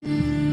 Krishna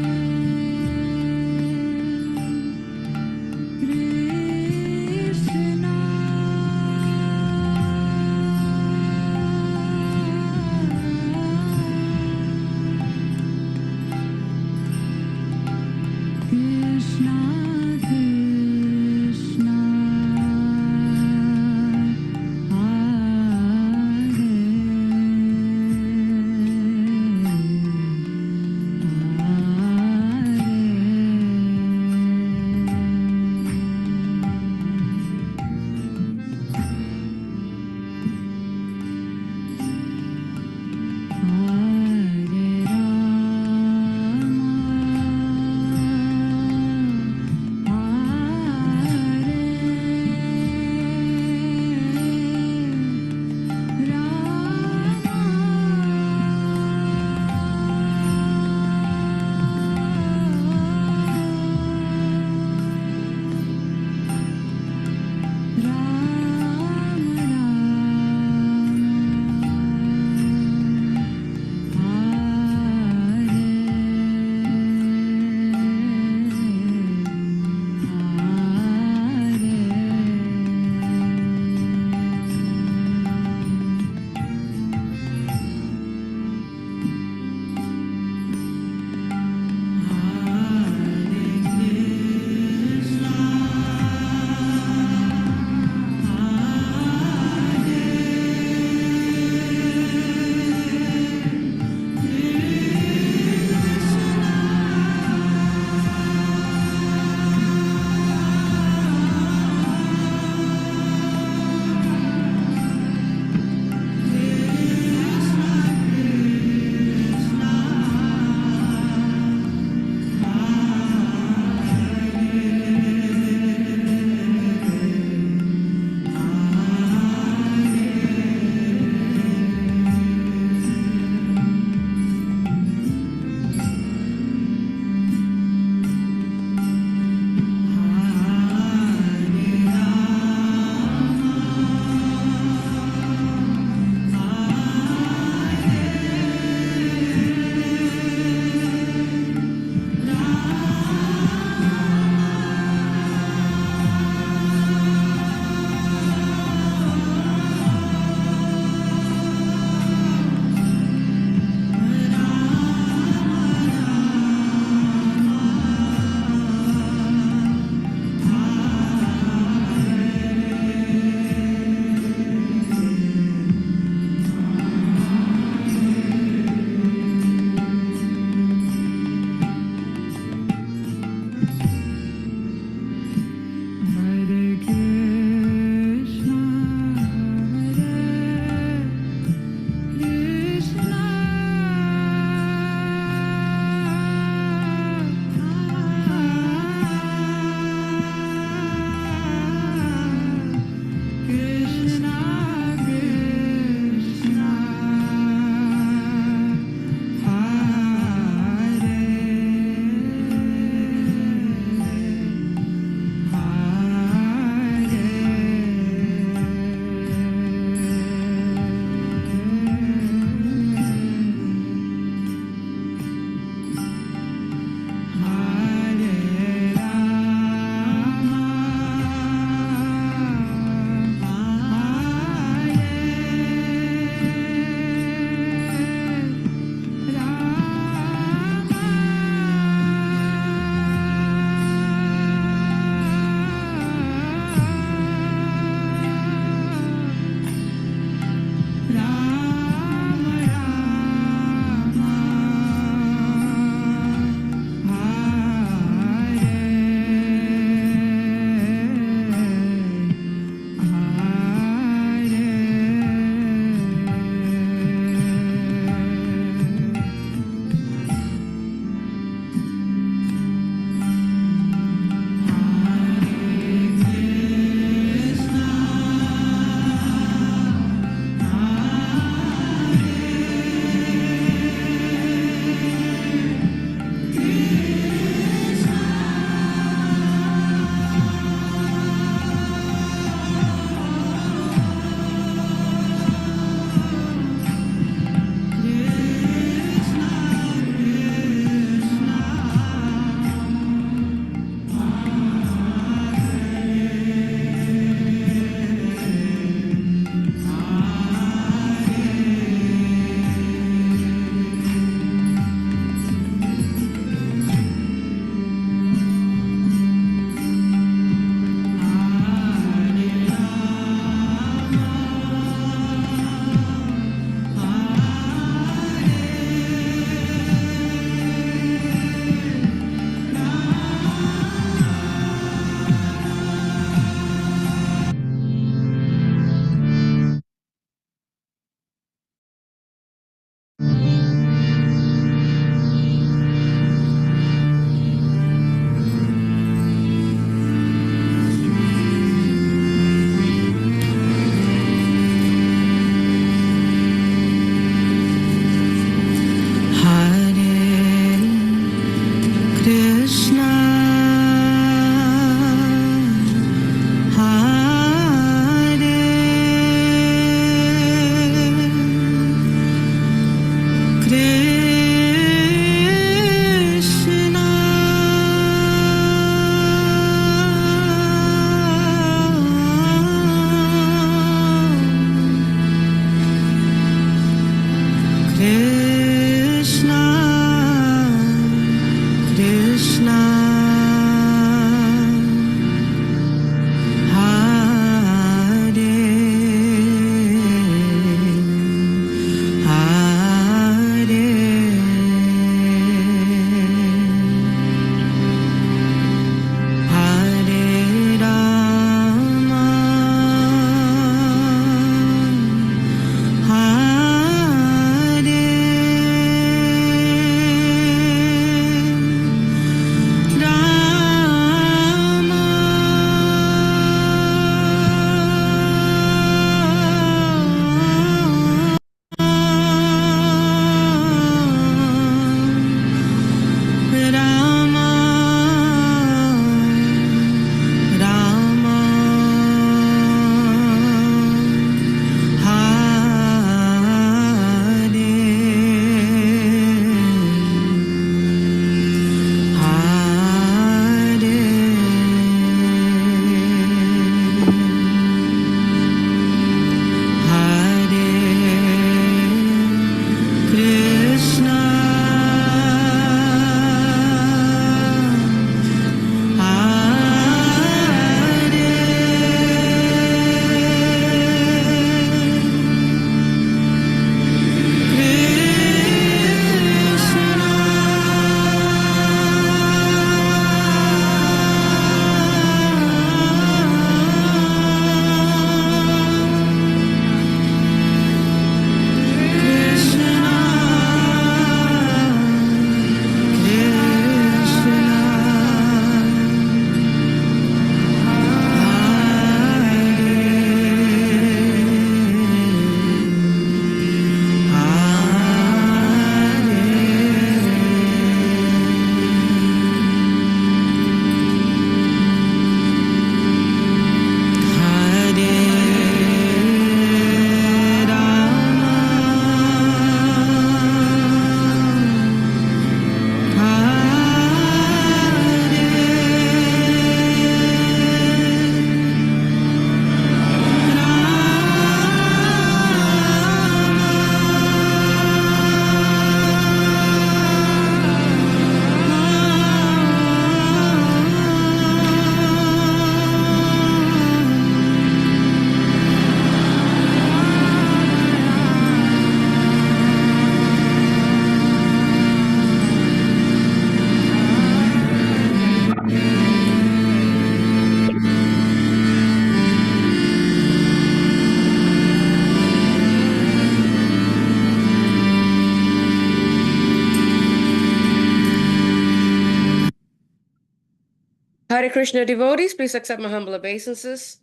Hare Krishna devotees, please accept my humble obeisances.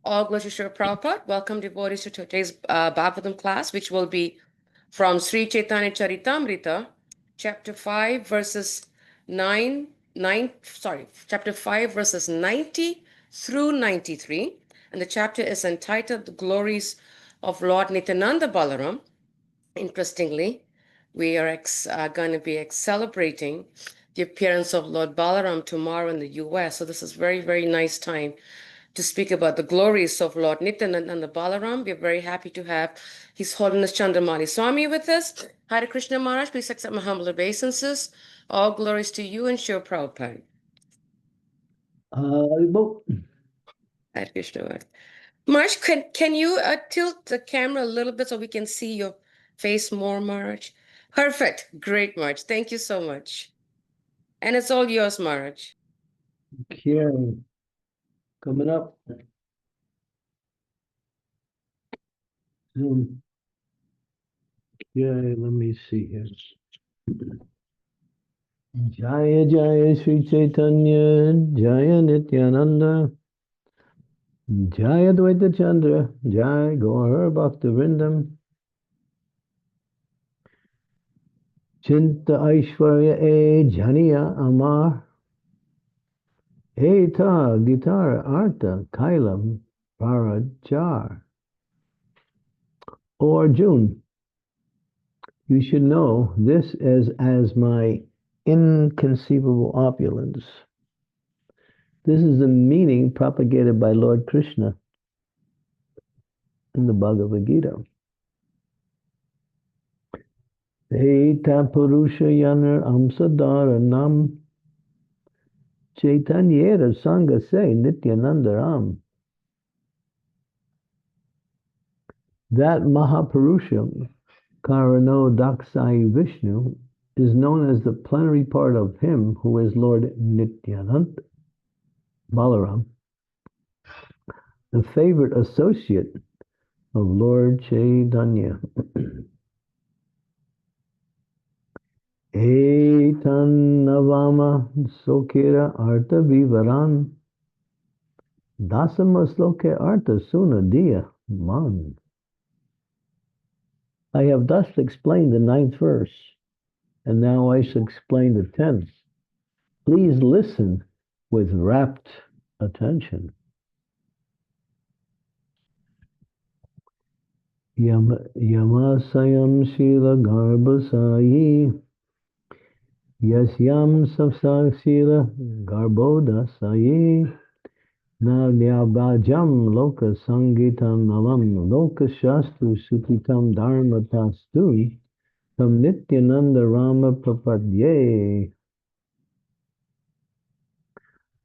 All glory to Srila Prabhupada. Welcome devotees to today's Bhagavatam class, which will be from Sri Chaitanya Charitamrita, chapter 5, verses 90 through 93. And the chapter is entitled The Glories of Lord Nityananda Balaram. Interestingly, we are going to be celebrating the appearance of Lord Balaram tomorrow in the US. So this is very, very nice time to speak about the glories of Lord Nityananda Balaram. We're very happy to have His Holiness Chandramali Swami with us. Hare Krishna Maharaj, please accept my humble obeisances. All glories to you and Srila Prabhupada. Hare Krishna Maharaj. Maharaj, can you tilt the camera a little bit so we can see your face more, Maharaj? Perfect. Great, Maharaj. Thank you so much. And it's all yours, Maharaj. Okay. Coming up. Zoom. Okay, let me see here. Jaya Jaya Sri Chaitanya, Jaya Nityananda, Jaya Dvaita Chandra, Jaya Gaur Bhakta Vrindam, Chinta Aishwarya E Janiya Amar, Eta Gitara Artha Kailam Parajar. O Arjun, you should know this as my inconceivable opulence. This is the meaning propagated by Lord Krishna in the Bhagavad Gita. Eta Purusha Yanar Amsadara Nam Chaitanyera Sangha Se Nityanandaram. That Mahapurusha, Karano Daksai Vishnu, is known as the plenary part of him who is Lord Nityananda Balaram, the favorite associate of Lord Chaitanya. Etan Navama Sokira Artha Vivaran Dasamasloke Artha Sunadiya Man. I have thus explained the 9th verse, and now I shall explain the 10th. Please listen with rapt attention. Yamasayam Shila Garbhasayi Yasyam Safsashila Garbhodasayi Nagyabhajam Loka Sangitam Nalam Loka Shastru Sutitam Dharma Tastu Tam Nityananda Rama Prapadye.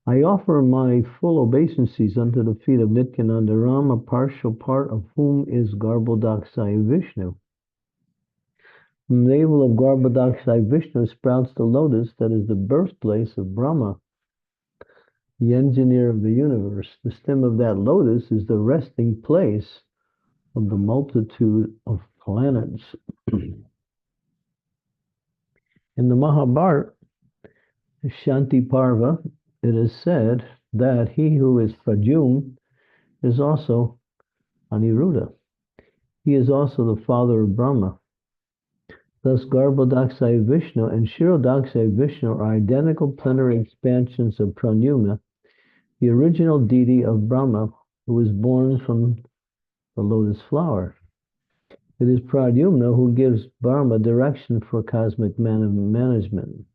I offer my full obeisances unto the feet of Nityananda Rama, partial part of whom is Garbhodaksai Vishnu. From the navel of Garbhodaksai Vishnu sprouts the lotus that is the birthplace of Brahma, the engineer of the universe. The stem of that lotus is the resting place of the multitude of planets. In the Mahabharata, Shanti Parva, it is said that he who is Pradyumna is also Aniruddha. He is also the father of Brahma. Thus, Garbhodaksai Vishnu and Kshirodaksai Vishnu are identical plenary expansions of Pradyumna, the original deity of Brahma, who was born from the lotus flower. It is Pradyumna who gives Brahma direction for cosmic management.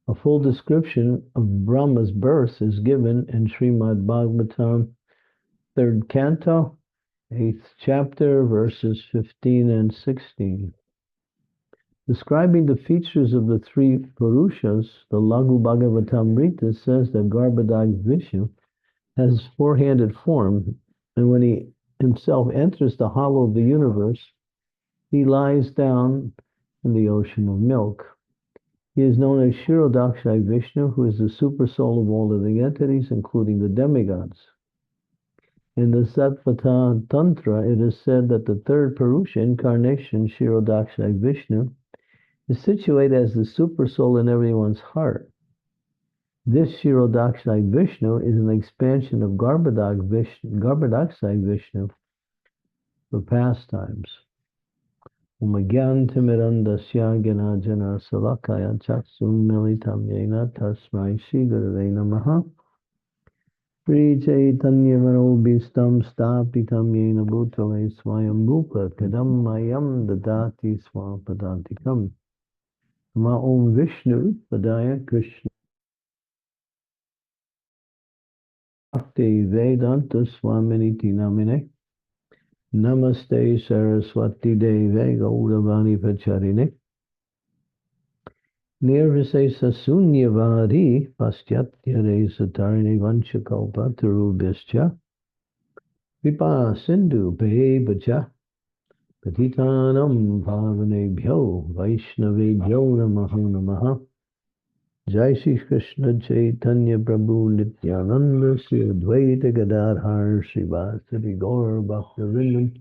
A full description of Brahma's birth is given in Srimad Bhagavatam, 3rd canto, 8th chapter, verses 15 and 16. Describing the features of the 3 Purushas, the Laghu Bhagavatamrita says that Garbhodaksai Vishnu has 4-handed form, and when he himself enters the hollow of the universe, he lies down in the ocean of milk. He is known as Kshirodaksai Vishnu, who is the super soul of all living entities, including the demigods. In the Sattva Tantra, it is said that the 3rd Purusha incarnation, Kshirodaksai Vishnu, is situated as the super soul in everyone's heart. This Kshirodakshayi Vishnu is an expansion of Garbhodakshayi Vishnu for pastimes. Umagyantimirandasya Gyanajana Salakaya Chaksun Militam Yena Tasmai Shri Gurave Namaha Sri Chaitanya Manobhistam Stapitam Yena Bhutale Swayam Rupa Kadam Mayam Dadati Swapadantikam Ma Om Vishnu Padaya Krishna Bhakti Vedanta Swaminiti Namine Namaste Saraswati Deve Gauravani Pacharine Nirvisesa Sunyavadi Paschatya Satarni Vanchakalpa Tarubhischa Vipa Sindhu Bebacha Patitanam Pavanebhyo Vaishnavebhyo Namaha Namaha Jai Shri Krishna Chaitanya Prabhu Nityananda Sri Advaita Gadadhar Srivasadi Gaur Bhaktivinoda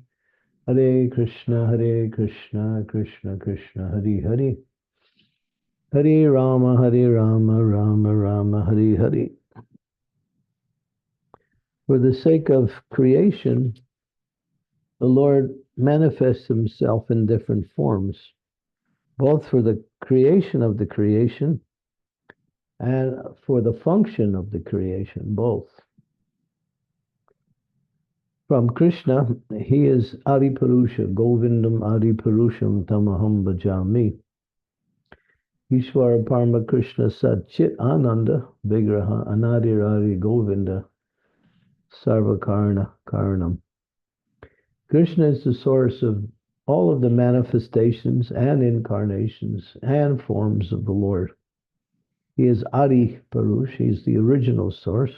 Hare Krishna, Krishna Krishna, Hare Hare, Hare Rama, Rama Rama, Hare Hare. For the sake of creation, the Lord manifests himself in different forms, both for the creation of the creation and for the function of the creation, both. From Krishna, he is Adi-Purusha, Govindam Adi-Purusham Tamaham Bhajami. Ishvara Parama Krishna Sat Chit Ananda Vigraha Anadirari Govinda Sarvakarna Karanam. Krishna is the source of all of the manifestations and incarnations and forms of the Lord. He is Adi Purush, he is the original source.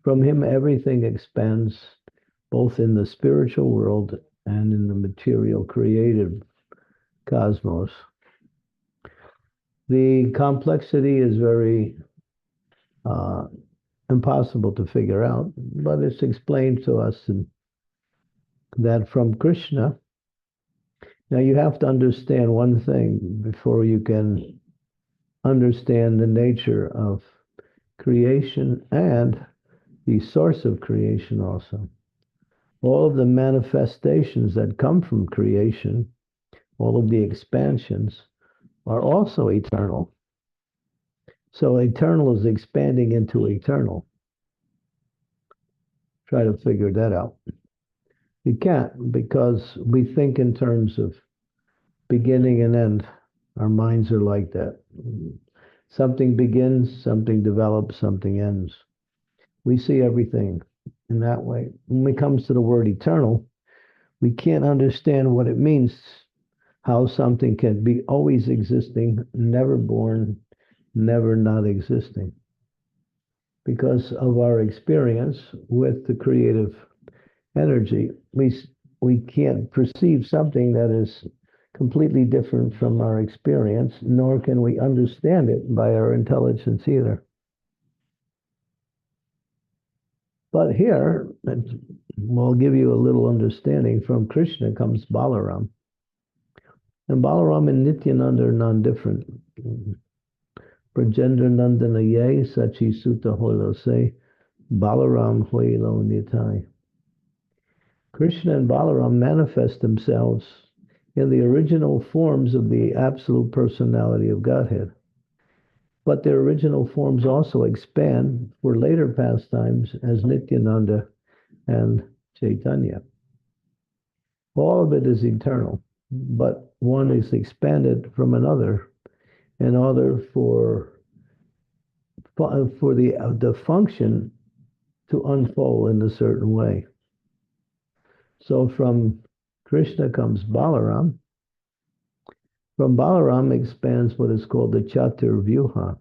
From him everything expands both in the spiritual world and in the material created cosmos. The complexity is very impossible to figure out, but it's explained to us that from Krishna. Now you have to understand one thing before you can understand the nature of creation and the source of creation also. All of the manifestations that come from creation, all of the expansions, are also eternal. So eternal is expanding into eternal. Try to figure that out. You can't, because we think in terms of beginning and end. Our minds are like that. Something begins, something develops, something ends. We see everything in that way. When it comes to the word eternal, we can't understand what it means, how something can be always existing, never born, never not existing. Because of our experience with the creative energy, we can't perceive something that is completely different from our experience, nor can we understand it by our intelligence either. But here, we'll give you a little understanding. From Krishna comes Balaram. And Balaram and Nityananda are non-different. Brajendra Nandana Ye, Sachi Sutta Hoilo Se, Balaram Hoilo Nitai. Krishna and Balaram manifest themselves in the original forms of the absolute personality of Godhead. But their original forms also expand for later pastimes as Nityananda and Chaitanya. All of it is eternal, but one is expanded from another in order for the function to unfold in a certain way. So from Krishna comes Balaram. From Balaram expands what is called the Chaturvyuha,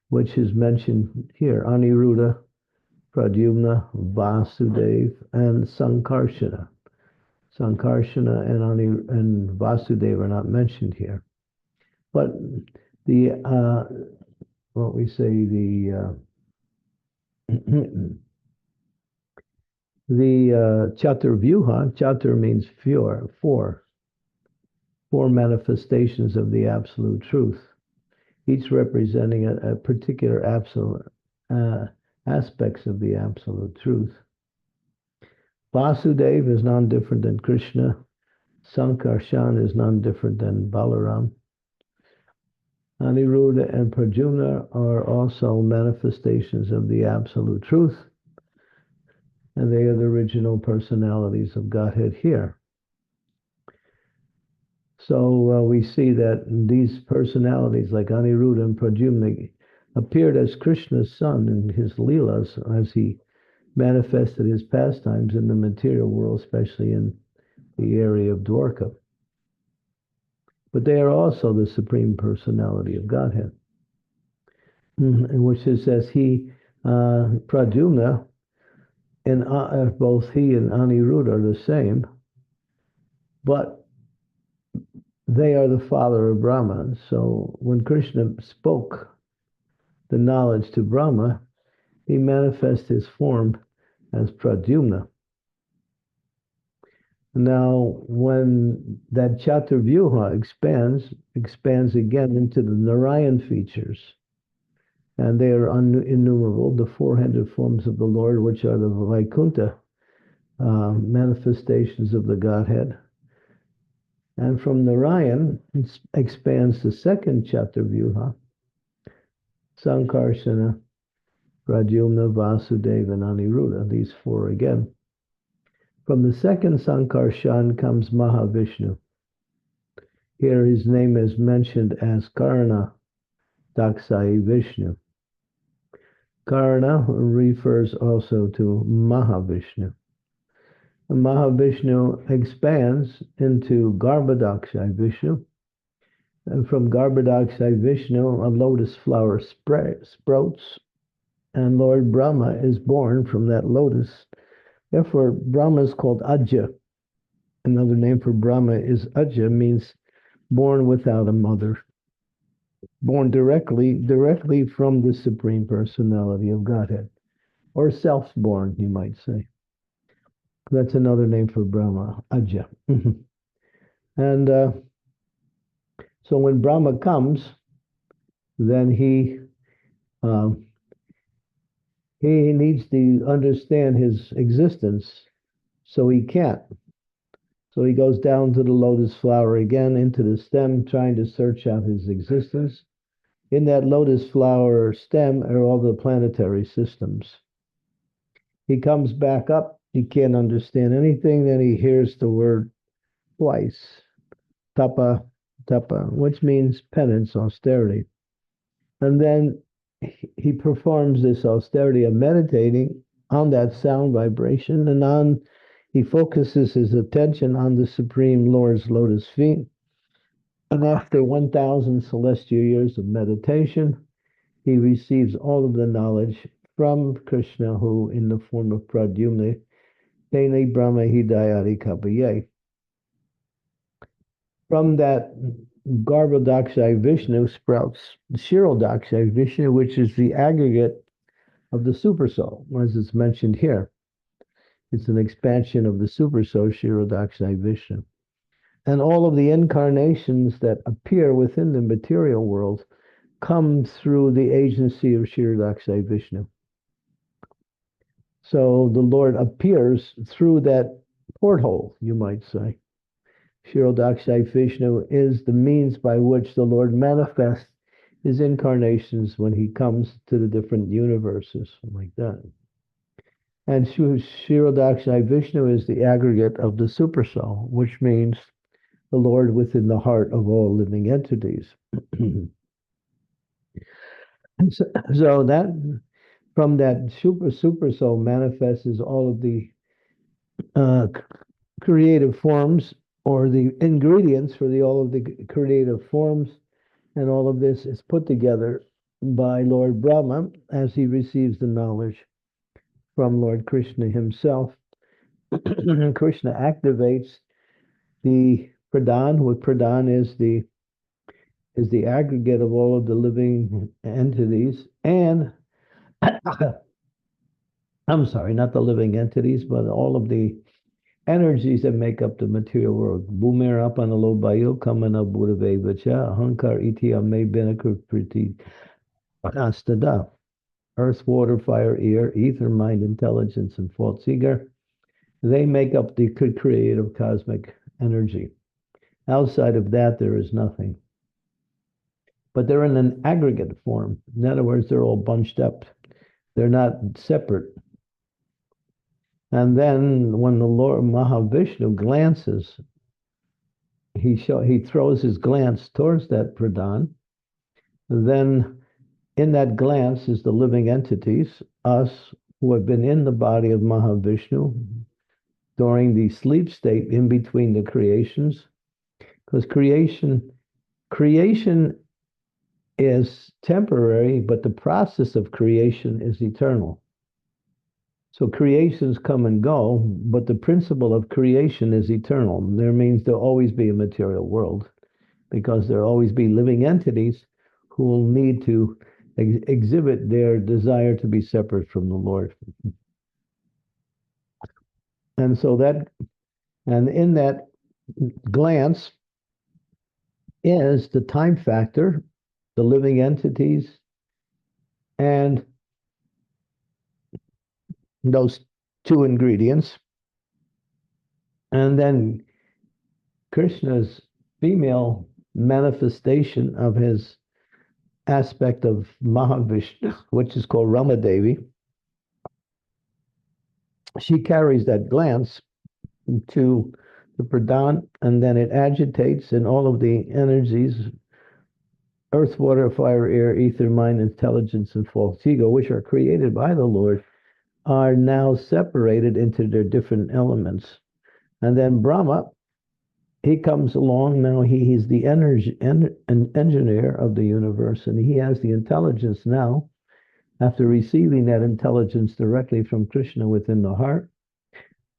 which is mentioned here, Aniruddha, Pradyumna, Vasudeva, and Sankarshana. Sankarshana and Vasudeva are not mentioned here. But the, what we say, the Chaturvyuha, Chatur means four manifestations of the absolute truth. each representing a particular absolute aspects of the absolute truth. Vasudeva is none different than Krishna. Sankarshan is none different than Balaram. Aniruddha and Pradyumna are also manifestations of the absolute truth, and they are the original personalities of Godhead here. So we see that these personalities, like Aniruddha and Pradyumna, appeared as Krishna's son in his Leelas as he manifested his pastimes in the material world, especially in the area of Dwarka. But they are also the supreme personality of Godhead, in which it says Pradyumna, and both he and Aniruddha are the same, but they are the father of Brahma. So when Krishna spoke the knowledge to Brahma, he manifests his form as Pradyumna. Now, when that Chaturvyuha expands again into the Narayan features, and they are innumerable, the four-headed forms of the Lord, which are the Vaikuntha manifestations of the Godhead. And from Narayan, it expands the second Chaturvyuha, Sankarsana, Pradyumna, Vasudeva, and Aniruddha, these four again. From the second Sankarshan comes Mahavishnu. Here his name is mentioned as Karna Daksai Vishnu. Karna refers also to Mahavishnu. And Mahavishnu expands into Garbhodakshay Vishnu. And from Garbhodakshay Vishnu, a lotus flower sprouts, and Lord Brahma is born from that lotus. Therefore, Brahma is called Ajja. Another name for Brahma is Ajja, means born without a mother, born directly from the Supreme Personality of Godhead, or self-born, you might say. That's another name for Brahma, Ajja. And so when Brahma comes, then uh, he needs to understand his existence, so he can't. So he goes down to the lotus flower again, into the stem, trying to search out his existence. In that lotus flower stem are all the planetary systems. He comes back up, he can't understand anything, then he hears the word twice, tapa, tapa, which means penance, austerity. And then he performs this austerity of meditating on that sound vibration, and he focuses his attention on the Supreme Lord's lotus feet. And after 1,000 celestial years of meditation, he receives all of the knowledge from Krishna, who, in the form of Pradyumna, Tene Brahma Hidayati Kapaye. From that Garbhodakshay Vishnu sprouts Kshirodakshay Vishnu, which is the aggregate of the Supersoul, as it's mentioned here. It's an expansion of the Supersoul, Kshirodakshay Vishnu. And all of the incarnations that appear within the material world come through the agency of Kshirodakshay Vishnu. So the Lord appears through that porthole, you might say. Kshirodakshay Vishnu is the means by which the Lord manifests his incarnations when he comes to the different universes, like that. And Kshirodakshay Vishnu is the aggregate of the Supersoul, which means the Lord within the heart of all living entities. So that from that super soul manifests all of the uh, creative forms, or the ingredients for all of the creative forms, and all of this is put together by Lord Brahma as he receives the knowledge from Lord Krishna himself. Krishna activates the pradhan. What pradhan is the aggregate of all of the living entities, and I'm sorry, not the living entities, but all of the energies that make up the material world. Bumir apanalo bayo kamana budave vacha hankar iti ame benakriti astada. Earth, water, fire, air, ether, mind, intelligence, and false ego. They make up the creative cosmic energy. Outside of that, there is nothing. But they're in an aggregate form. In other words, they're all bunched up. They're not separate. And then when the Lord Mahavishnu glances, he throws his glance towards that pradhan. Then in that glance is the living entities, us who have been in the body of Mahavishnu during the sleep state in between the creations. Because creation is temporary, but the process of creation is eternal. So creations come and go, but the principle of creation is eternal. There means there'll always be a material world because there'll always be living entities who will need to exhibit their desire to be separate from the Lord. And so and in that glance is the time factor, the living entities, and those two ingredients. And then Krishna's female manifestation of his aspect of Mahavishnu, which is called Ramadevi, she carries that glance to the Pradhan, and then it agitates, and all of the energies earth, water, fire, air, ether, mind, intelligence, and false ego, which are created by the Lord, are now separated into their different elements. And then Brahma, he comes along now. He's the engineer of the universe, and he has the intelligence now, after receiving that intelligence directly from Krishna within the heart,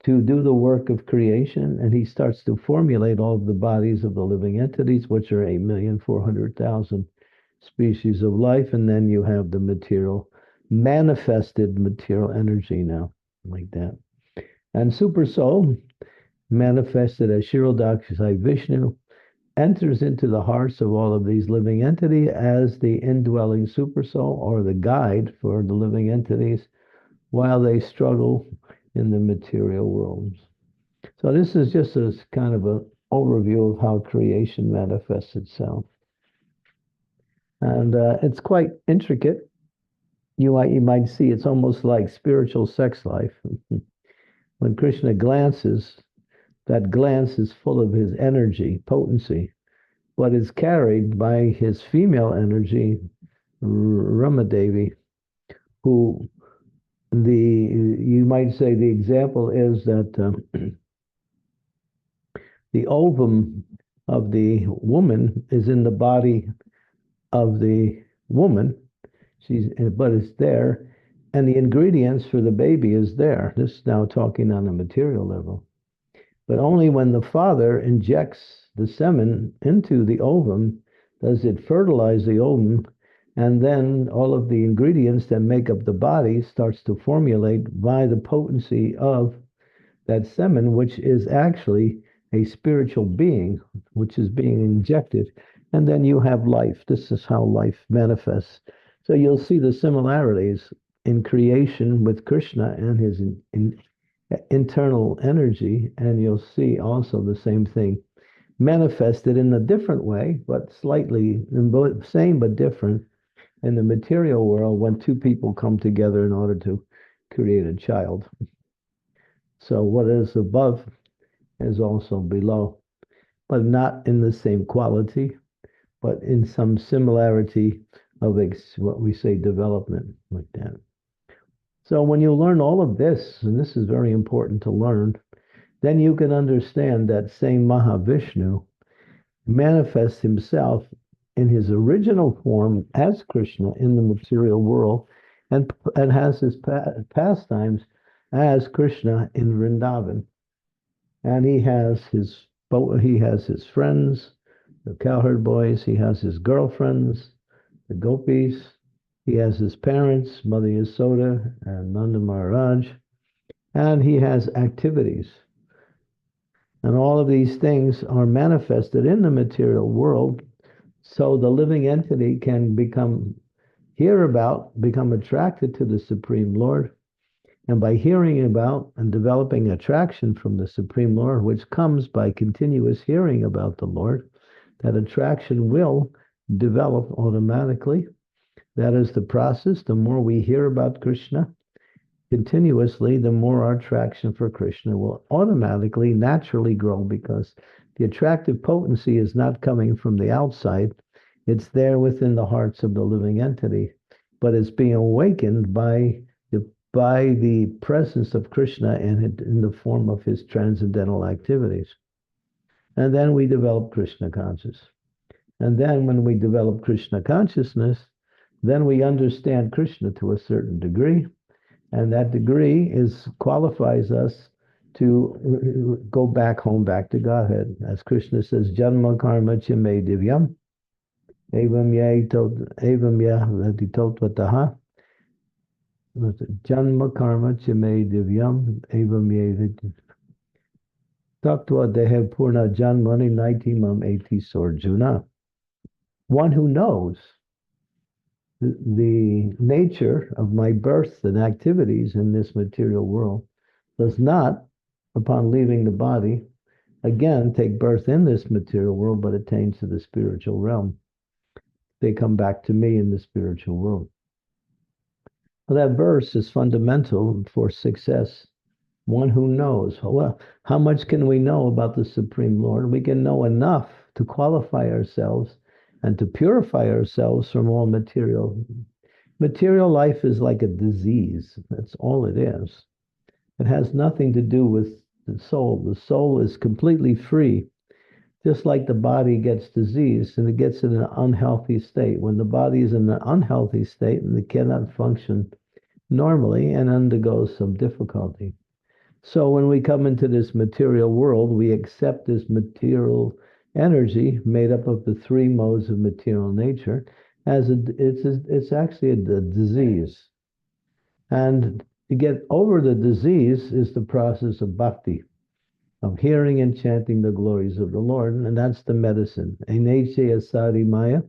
to do the work of creation. And he starts to formulate all of the bodies of the living entities, which are 8,400,000 species of life. And then you have the manifested material energy now, like that. And Super Soul, manifested as Kshirodakshasai Vishnu, enters into the hearts of all of these living entities as the indwelling super soul, or the guide for the living entities while they struggle in the material worlds. So this is just a kind of an overview of how creation manifests itself. And it's quite intricate. You might see it's almost like spiritual sex life. When Krishna glances, that glance is full of his energy, potency, but is carried by his female energy, Ramadevi, who you might say the example is that the ovum of the woman is in the body of the woman, but it's there, and the ingredients for the baby is there. This is now talking on a material level. But only when the father injects the semen into the ovum does it fertilize the ovum, and then all of the ingredients that make up the body starts to formulate by the potency of that semen, which is actually a spiritual being, which is being injected. And then you have life. This is how life manifests. So you'll see the similarities in creation with Krishna and his internal energy, and you'll see also the same thing manifested in a different way, but slightly same but different in the material world when two people come together in order to create a child. So what is above is also below, but not in the same quality, but in some similarity of what we say development, like that. So when you learn all of this, and this is very important to learn, then you can understand that same Mahavishnu manifests himself in his original form as Krishna in the material world, and has his pastimes as Krishna in Vrindavan. And he has his friends, the cowherd boys. He has his girlfriends, the gopis. He has his parents, Mother Yasoda and Nanda Maharaj, and he has activities. And all of these things are manifested in the material world. So the living entity can become attracted to the Supreme Lord. And by hearing about and developing attraction from the Supreme Lord, which comes by continuous hearing about the Lord, that attraction will develop automatically. That is the process. The more we hear about Krishna continuously, the more our attraction for Krishna will automatically, naturally grow, because the attractive potency is not coming from the outside. It's there within the hearts of the living entity, but it's being awakened by the presence of Krishna in the form of his transcendental activities. And then we develop Krishna consciousness. And then when we develop Krishna consciousness, then we understand Krishna to a certain degree. And that degree qualifies us to go back home, back to Godhead. As Krishna says, Janma karma chime divyam, evam ya tottvataha, Janma karma chime divyam, evam ya tattva dehe purna janmani naitimam eti sorjuna. One who knows the nature of my birth and activities in this material world does not, upon leaving the body, again take birth in this material world, but attains to the spiritual realm. They come back to me in the spiritual world. Well, that verse is fundamental for success. One who knows. Well, how much can we know about the Supreme Lord? We can know enough to qualify ourselves and to purify ourselves from all material. Material life is like a disease. That's all it is. It has nothing to do with the soul. The soul is completely free, just like the body gets diseased and it gets in an unhealthy state. When the body is in an unhealthy state and it cannot function normally and undergoes some difficulty. So when we come into this material world, we accept this material energy made up of the three modes of material nature as it's actually a disease. And to get over the disease is the process of bhakti, of hearing and chanting the glories of the Lord, and that's the medicine. Eneche asari maya,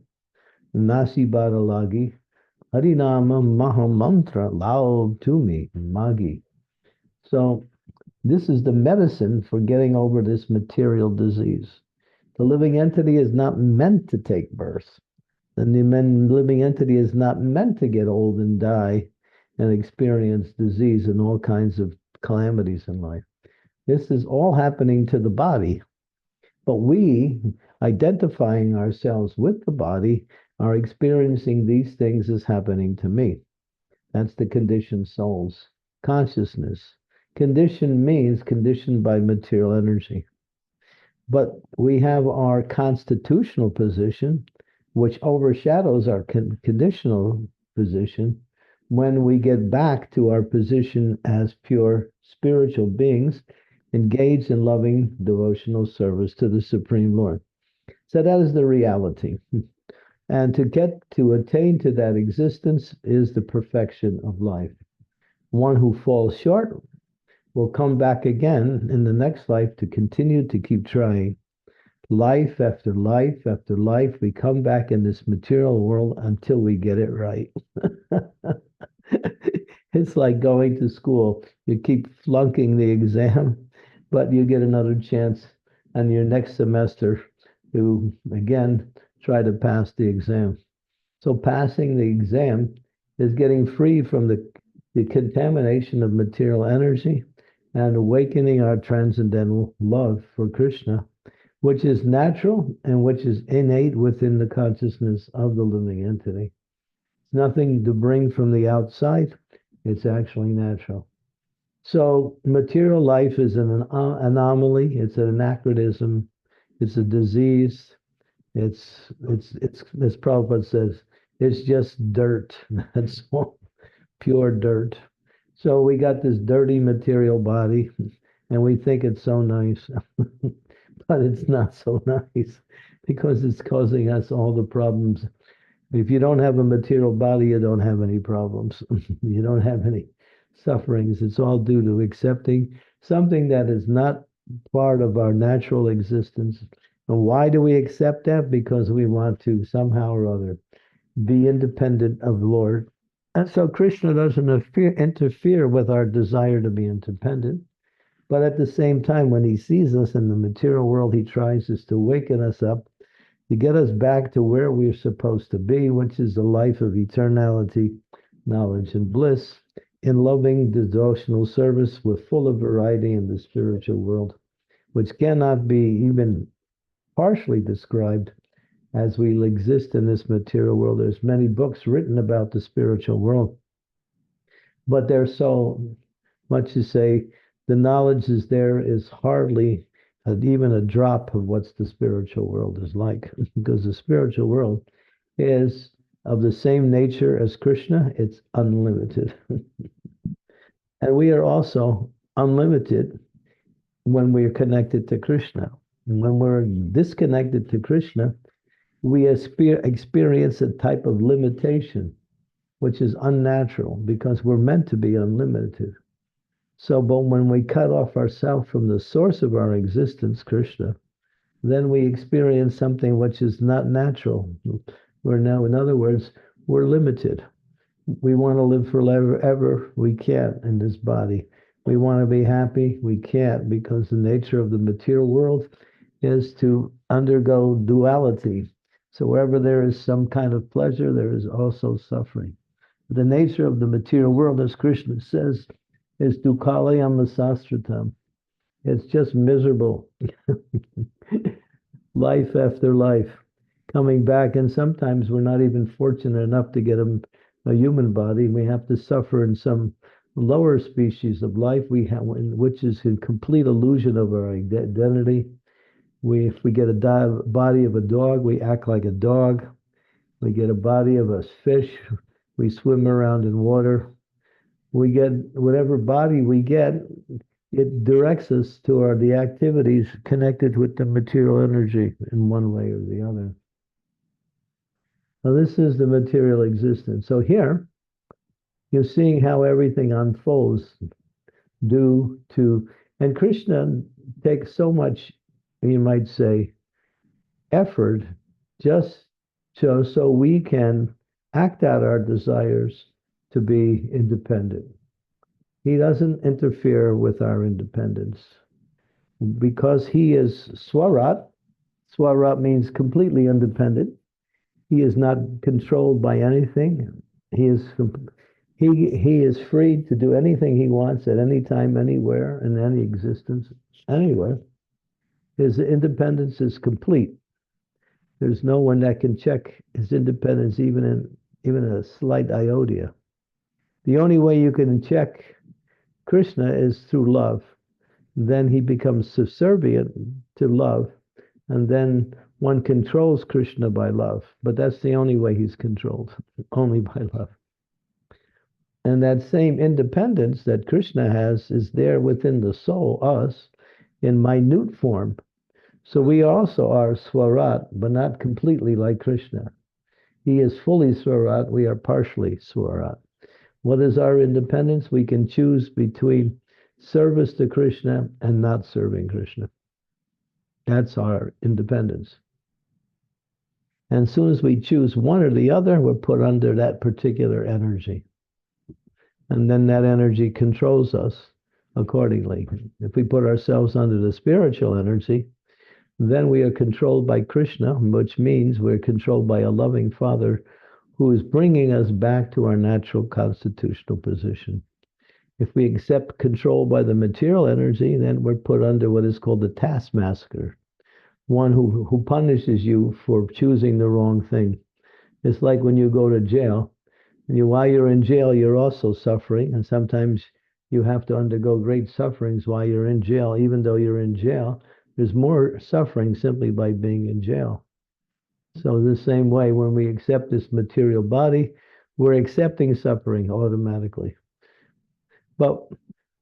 nasi badalagi, harinama mahamantra lao to me, magi. So this is the medicine for getting over this material disease. The living entity is not meant to take birth. The living entity is not meant to get old and die and experience disease and all kinds of calamities in life. This is all happening to the body, but we, identifying ourselves with the body, are experiencing these things as happening to me. That's the conditioned soul's consciousness. Conditioned means conditioned by material energy. But we have our constitutional position, which overshadows our conditional position when we get back to our position as pure spiritual beings engaged in loving devotional service to the Supreme Lord. So that is the reality. And to attain to that existence is the perfection of life. One who falls short will come back again in the next life to continue to keep trying. Life after life after life, we come back in this material world until we get it right. It's like going to school. You keep flunking the exam, but you get another chance on your next semester to again try to pass the exam. So passing the exam is getting free from the contamination of material energy and awakening our transcendental love for Krishna, which is natural and which is innate within the consciousness of the living entity. It's nothing to bring from the outside, it's actually natural. So material life is an anomaly, it's an anachronism, it's a disease, it's as Prabhupada says, it's just dirt. That's all, pure dirt. So we got this dirty material body and we think it's so nice, but it's not so nice because it's causing us all the problems. If you don't have a material body, you don't have any problems. You don't have any sufferings. It's all due to accepting something that is not part of our natural existence. And why do we accept that? Because we want to somehow or other be independent of the Lord. And so Krishna doesn't interfere with our desire to be independent. But at the same time, when he sees us in the material world, he tries is to waken us up, to get us back to where we're supposed to be, which is the life of eternality, knowledge, and bliss, in loving devotional service with full of variety in the spiritual world, which cannot be even partially described as we exist in this material world. There's many books written about the spiritual world, but there's so much to say the knowledge is there is hardly even a drop of what the spiritual world is like, because the spiritual world is of the same nature as Krishna. It's unlimited. And we are also unlimited when we are connected to Krishna. And when we're disconnected to Krishna, we experience a type of limitation, which is unnatural because we're meant to be unlimited. So, but when we cut off ourselves from the source of our existence, Krishna, then we experience something which is not natural. We're now, in other words, we're limited. We want to live forever, ever. We can't in this body. We want to be happy. We can't because the nature of the material world is to undergo duality. So wherever there is some kind of pleasure, there is also suffering. The nature of the material world, as Krishna says, is dukhalayam sastratam. It's just miserable. Life after life, coming back. And sometimes we're not even fortunate enough to get a human body. We have to suffer in some lower species of life, which is in complete illusion of our identity. If we get a body of a dog, we act like a dog. We get a body of a fish, we swim around in water. We get whatever body we get, it directs us toward the activities connected with the material energy in one way or the other. Now, this is the material existence. So here, you're seeing how everything unfolds due to, and Krishna takes so much, you might say, effort just so we can act out our desires to be independent. He doesn't interfere with our independence because he is Swarat. Swarat means completely independent. He is not controlled by anything. He is he is free to do anything he wants at any time, anywhere, in any existence, anywhere. His independence is complete. There's no one that can check his independence, even a slight iota. The only way you can check Krishna is through love. Then he becomes subservient to love, and then one controls Krishna by love. But that's the only way he's controlled, only by love. And that same independence that Krishna has is there within the soul, us, in minute form. So we also are Swarat, but not completely like Krishna. He is fully Swarat, we are partially Swarat. What is our independence? We can choose between service to Krishna and not serving Krishna. That's our independence. And as soon as we choose one or the other, we're put under that particular energy. And then that energy controls us accordingly. If we put ourselves under the spiritual energy, then we are controlled by Krishna, which means we're controlled by a loving Father who is bringing us back to our natural constitutional position. If we accept control by the material energy, then we're put under what is called the taskmaster, one who punishes you for choosing the wrong thing. It's like when you go to jail, and while you're in jail, you're also suffering, and sometimes you have to undergo great sufferings while you're in jail. Even though you're in jail, there's more suffering simply by being in jail. So the same way, when we accept this material body, we're accepting suffering automatically. But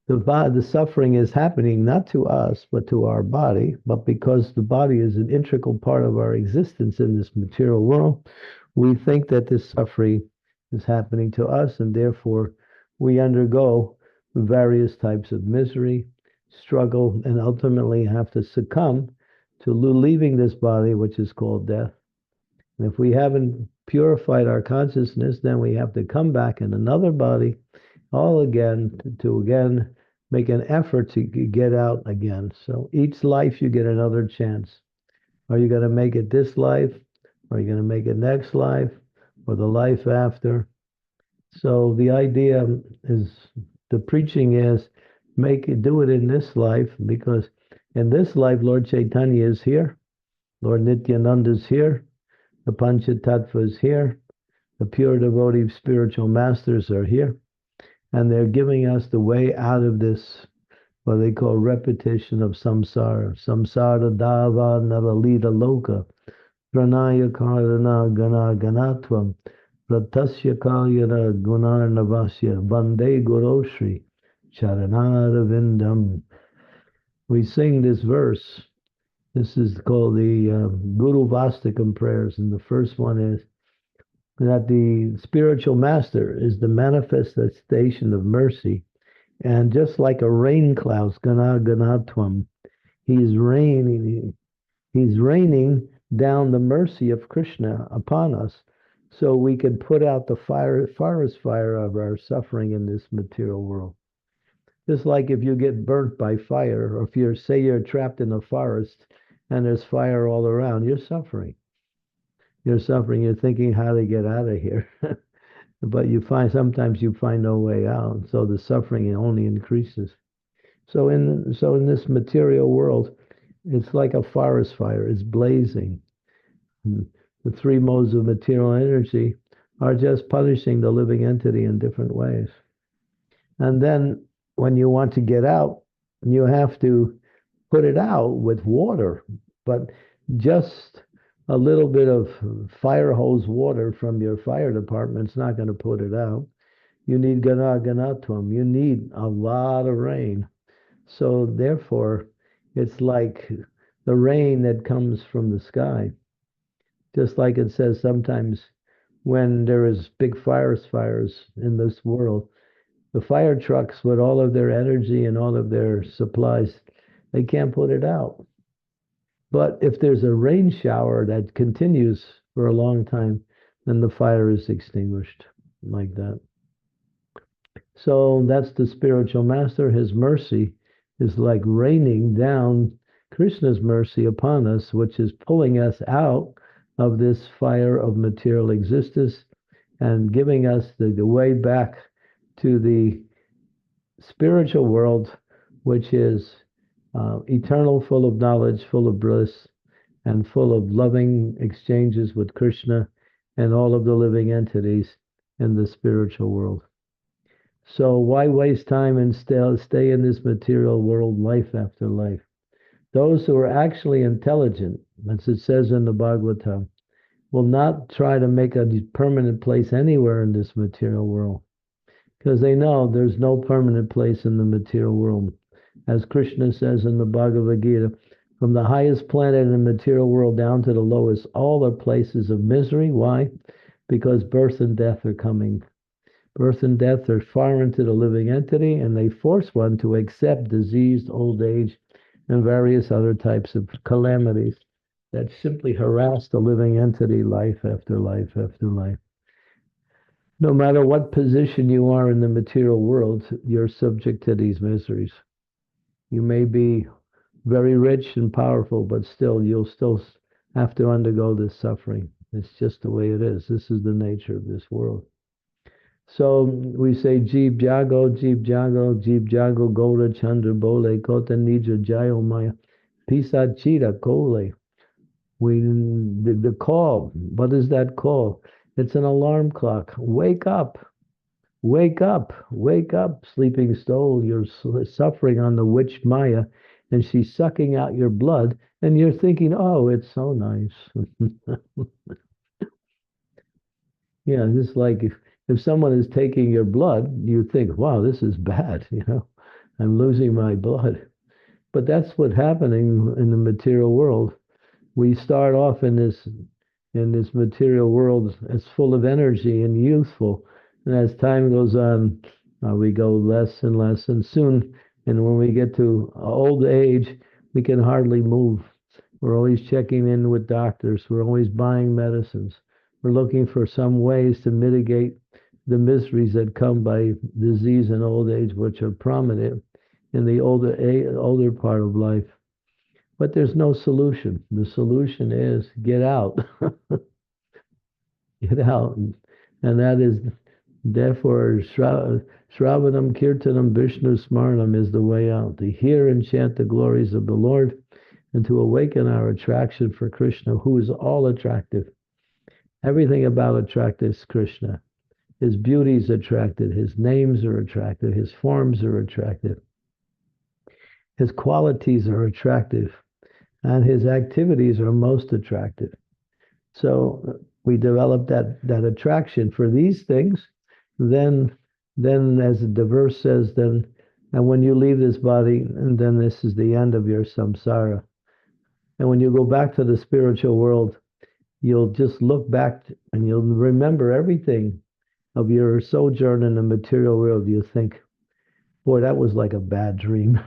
the suffering is happening not to us, but to our body. But because the body is an integral part of our existence in this material world, we think that this suffering is happening to us, and therefore we undergo various types of misery, struggle, and ultimately have to succumb to leaving this body, which is called death. And if we haven't purified our consciousness, then we have to come back in another body, all again, to again make an effort to get out again. So each life you get another chance. Are you going to make it this life? Are you going to make it next life? Or the life after? So the idea is, the preaching is, do it in this life, because in this life Lord Chaitanya is here, Lord Nityananda is here, the Panchatattva is here, the pure devotee spiritual masters are here, and they're giving us the way out of this, what they call repetition of samsara. Samsara dava nalalita loka, pranaya karana gana ganatvam, pratasya kalyana gunar navasya, vande guroshri, charanara vindam. We sing this verse. This is called the Guru Vastakam prayers, and the first one is that the spiritual master is the manifestation of mercy. And just like a rain cloud, gana ganatvam, he's raining down the mercy of Krishna upon us, so we can put out the forest fire of our suffering in this material world. Just like if you get burnt by fire, or if you're trapped in a forest and there's fire all around, you're suffering. You're suffering. You're thinking how to get out of here. But sometimes you find no way out. So the suffering only increases. So in this material world, it's like a forest fire. It's blazing. And the three modes of material energy are just punishing the living entity in different ways. And then when you want to get out, you have to put it out with water. But just a little bit of fire hose water from your fire department's not going to put it out. You need ganatvam. You need a lot of rain. So therefore, it's like the rain that comes from the sky. Just like it says sometimes when there is big fires in this world, the fire trucks with all of their energy and all of their supplies, they can't put it out. But if there's a rain shower that continues for a long time, then the fire is extinguished like that. So that's the spiritual master. His mercy is like raining down Krishna's mercy upon us, which is pulling us out of this fire of material existence and giving us the way back to the spiritual world, which is eternal, full of knowledge, full of bliss, and full of loving exchanges with Krishna and all of the living entities in the spiritual world. So why waste time and stay in this material world life after life? Those who are actually intelligent, as it says in the Bhagavatam, will not try to make a permanent place anywhere in this material world, because they know there's no permanent place in the material world. As Krishna says in the Bhagavad Gita, from the highest planet in the material world down to the lowest, all are places of misery. Why? Because birth and death are coming. Birth and death are foreign to the living entity, and they force one to accept disease, old age, and various other types of calamities that simply harass the living entity life after life after life. No matter what position you are in the material world, you're subject to these miseries. You may be very rich and powerful, but you'll still have to undergo this suffering. It's just the way it is. This is the nature of this world. So we say, Jeev Jago, Jeev Jago, Jeev Jago, Gola Chandra Bole, Kota Nija Jayo Maya, Pisa Chita Kole. The call, what is that call? It's an alarm clock. Wake up, wake up, wake up, sleeping soul. You're suffering on the witch Maya, and she's sucking out your blood, and you're thinking, oh, it's so nice. Yeah, just like if someone is taking your blood, you think, wow, this is bad, I'm losing my blood. But that's what's happening in the material world. We start off in this material world as full of energy and youthful, and as time goes on, we go less and less, and soon And when we get to old age, we can hardly move. We're always checking in with doctors. We're always buying medicines. We're looking for some ways to mitigate the miseries that come by disease and old age, which are prominent in the older part of life. But there's no solution. The solution is get out, get out, and that is therefore Shravanam Kirtanam Vishnu Smarnam is the way out. To hear and chant the glories of the Lord and to awaken our attraction for Krishna, who is all attractive. Everything about attractive is Krishna. His beauty is attractive. His names are attractive. His forms are attractive. His qualities are attractive. And his activities are most attractive. So we develop that attraction for these things. Then, as the verse says, then, and when you leave this body, and then this is the end of your samsara. And when you go back to the spiritual world, you'll just look back and you'll remember everything of your sojourn in the material world. You think, boy, that was like a bad dream.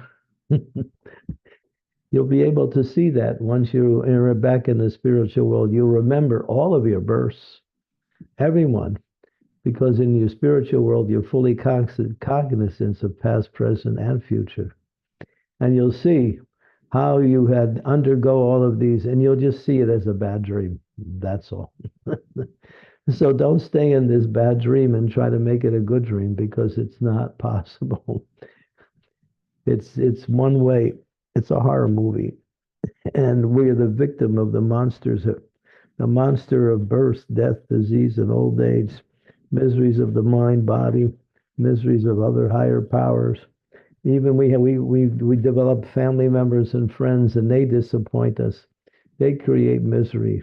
You'll be able to see that once you're back in the spiritual world. You'll remember all of your births, everyone, because in your spiritual world, you're fully cognizant of past, present, and future. And you'll see how you had undergo all of these, and you'll just see it as a bad dream. That's all. So don't stay in this bad dream and try to make it a good dream because it's not possible. It's one way. It's a horror movie, and we're the victim of the monster of birth, death, disease, and old age, miseries of the mind, body, miseries of other higher powers. Even we develop family members and friends, and they disappoint us. They create misery.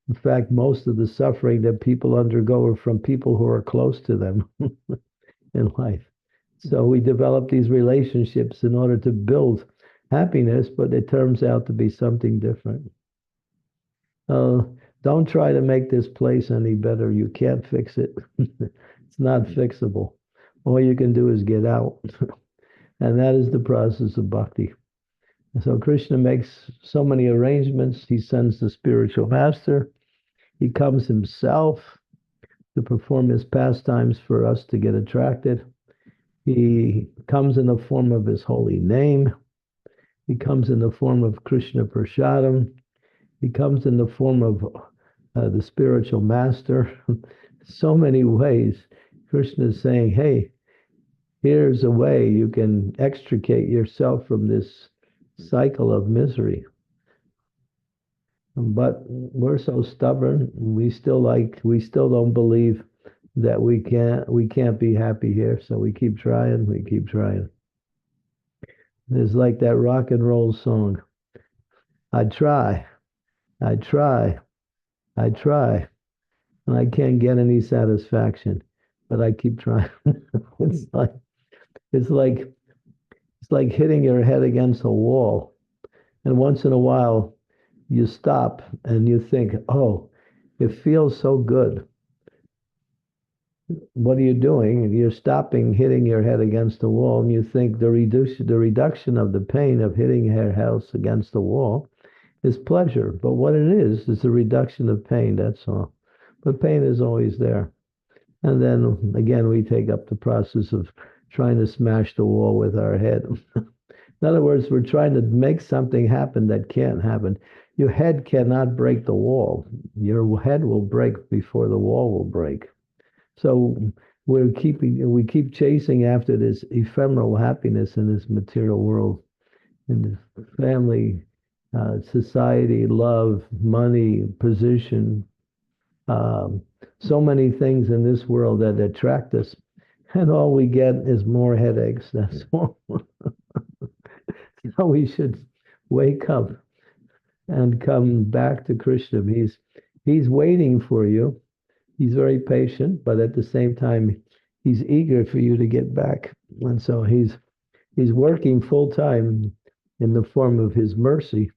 In fact, most of the suffering that people undergo are from people who are close to them in life. So we develop these relationships in order to build happiness, but it turns out to be something different. Uh, don't try to make this place any better. You can't fix it. It's not fixable. All you can do is get out. And that is the process of bhakti. And so Krishna makes so many arrangements. He sends the spiritual master. He comes himself to perform his pastimes for us to get attracted. He comes in the form of his holy name. He comes in the form of Krishna Prashadam. He comes in the form of the spiritual master. So many ways. Krishna is saying, hey, here's a way you can extricate yourself from this cycle of misery. But we're so stubborn. We still don't believe that we can't be happy here. So we keep trying. We keep trying. It's like that rock and roll song. I try, I try, I try, and I can't get any satisfaction, but I keep trying. it's like it's like it's like hitting your head against a wall. And once in a while you stop and you think, oh, it feels so good. What are you doing? You're stopping hitting your head against the wall, and you think the reduction of the pain of hitting your house against the wall is pleasure. But what it is a reduction of pain, that's all. But pain is always there. And then again, we take up the process of trying to smash the wall with our head. In other words, we're trying to make something happen that can't happen. Your head cannot break the wall. Your head will break before the wall will break. So we keep chasing after this ephemeral happiness in this material world, in this family, society, love, money, position, um, so many things in this world that attract us, and all we get is more headaches. That's all. So we should wake up and come back to Krishna. He's waiting for you. He's very patient, but at the same time, he's eager for you to get back. And so he's working full time in the form of his mercy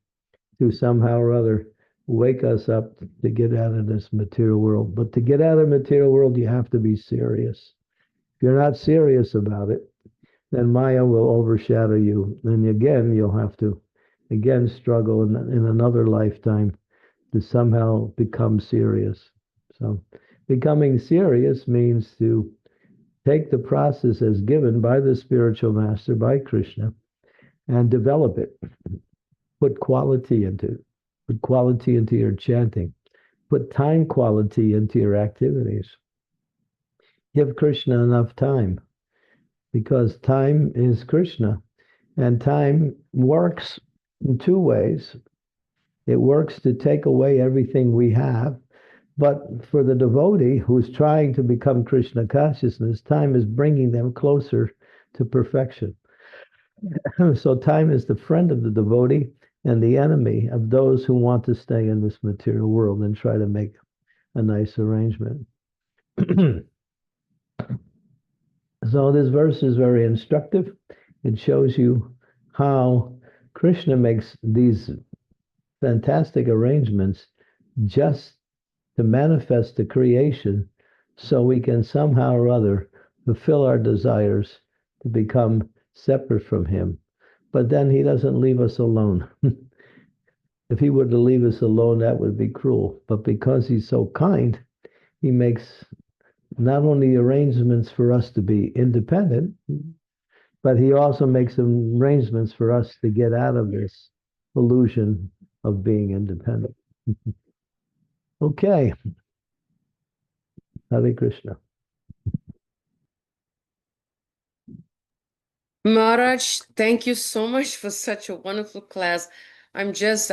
to somehow or other wake us up to get out of this material world. But to get out of the material world, you have to be serious. If you're not serious about it, then Maya will overshadow you. And again, you'll have to again struggle in another lifetime to somehow become serious. So becoming serious means to take the process as given by the spiritual master, by Krishna, and develop it. Put quality into your chanting. Put time quality into your activities. Give Krishna enough time, because time is Krishna, and time works in two ways. It works to take away everything we have, but for the devotee who's trying to become Krishna consciousness, time is bringing them closer to perfection. So time is the friend of the devotee and the enemy of those who want to stay in this material world and try to make a nice arrangement. So this verse is very instructive. It shows you how Krishna makes these fantastic arrangements just to manifest the creation so we can somehow or other fulfill our desires to become separate from him. But then he doesn't leave us alone. If he were to leave us alone, that would be cruel. But because he's so kind, he makes not only arrangements for us to be independent, but he also makes arrangements for us to get out of this illusion of being independent. Okay. Hare Krishna. Maharaj, thank you so much for such a wonderful class. I'm just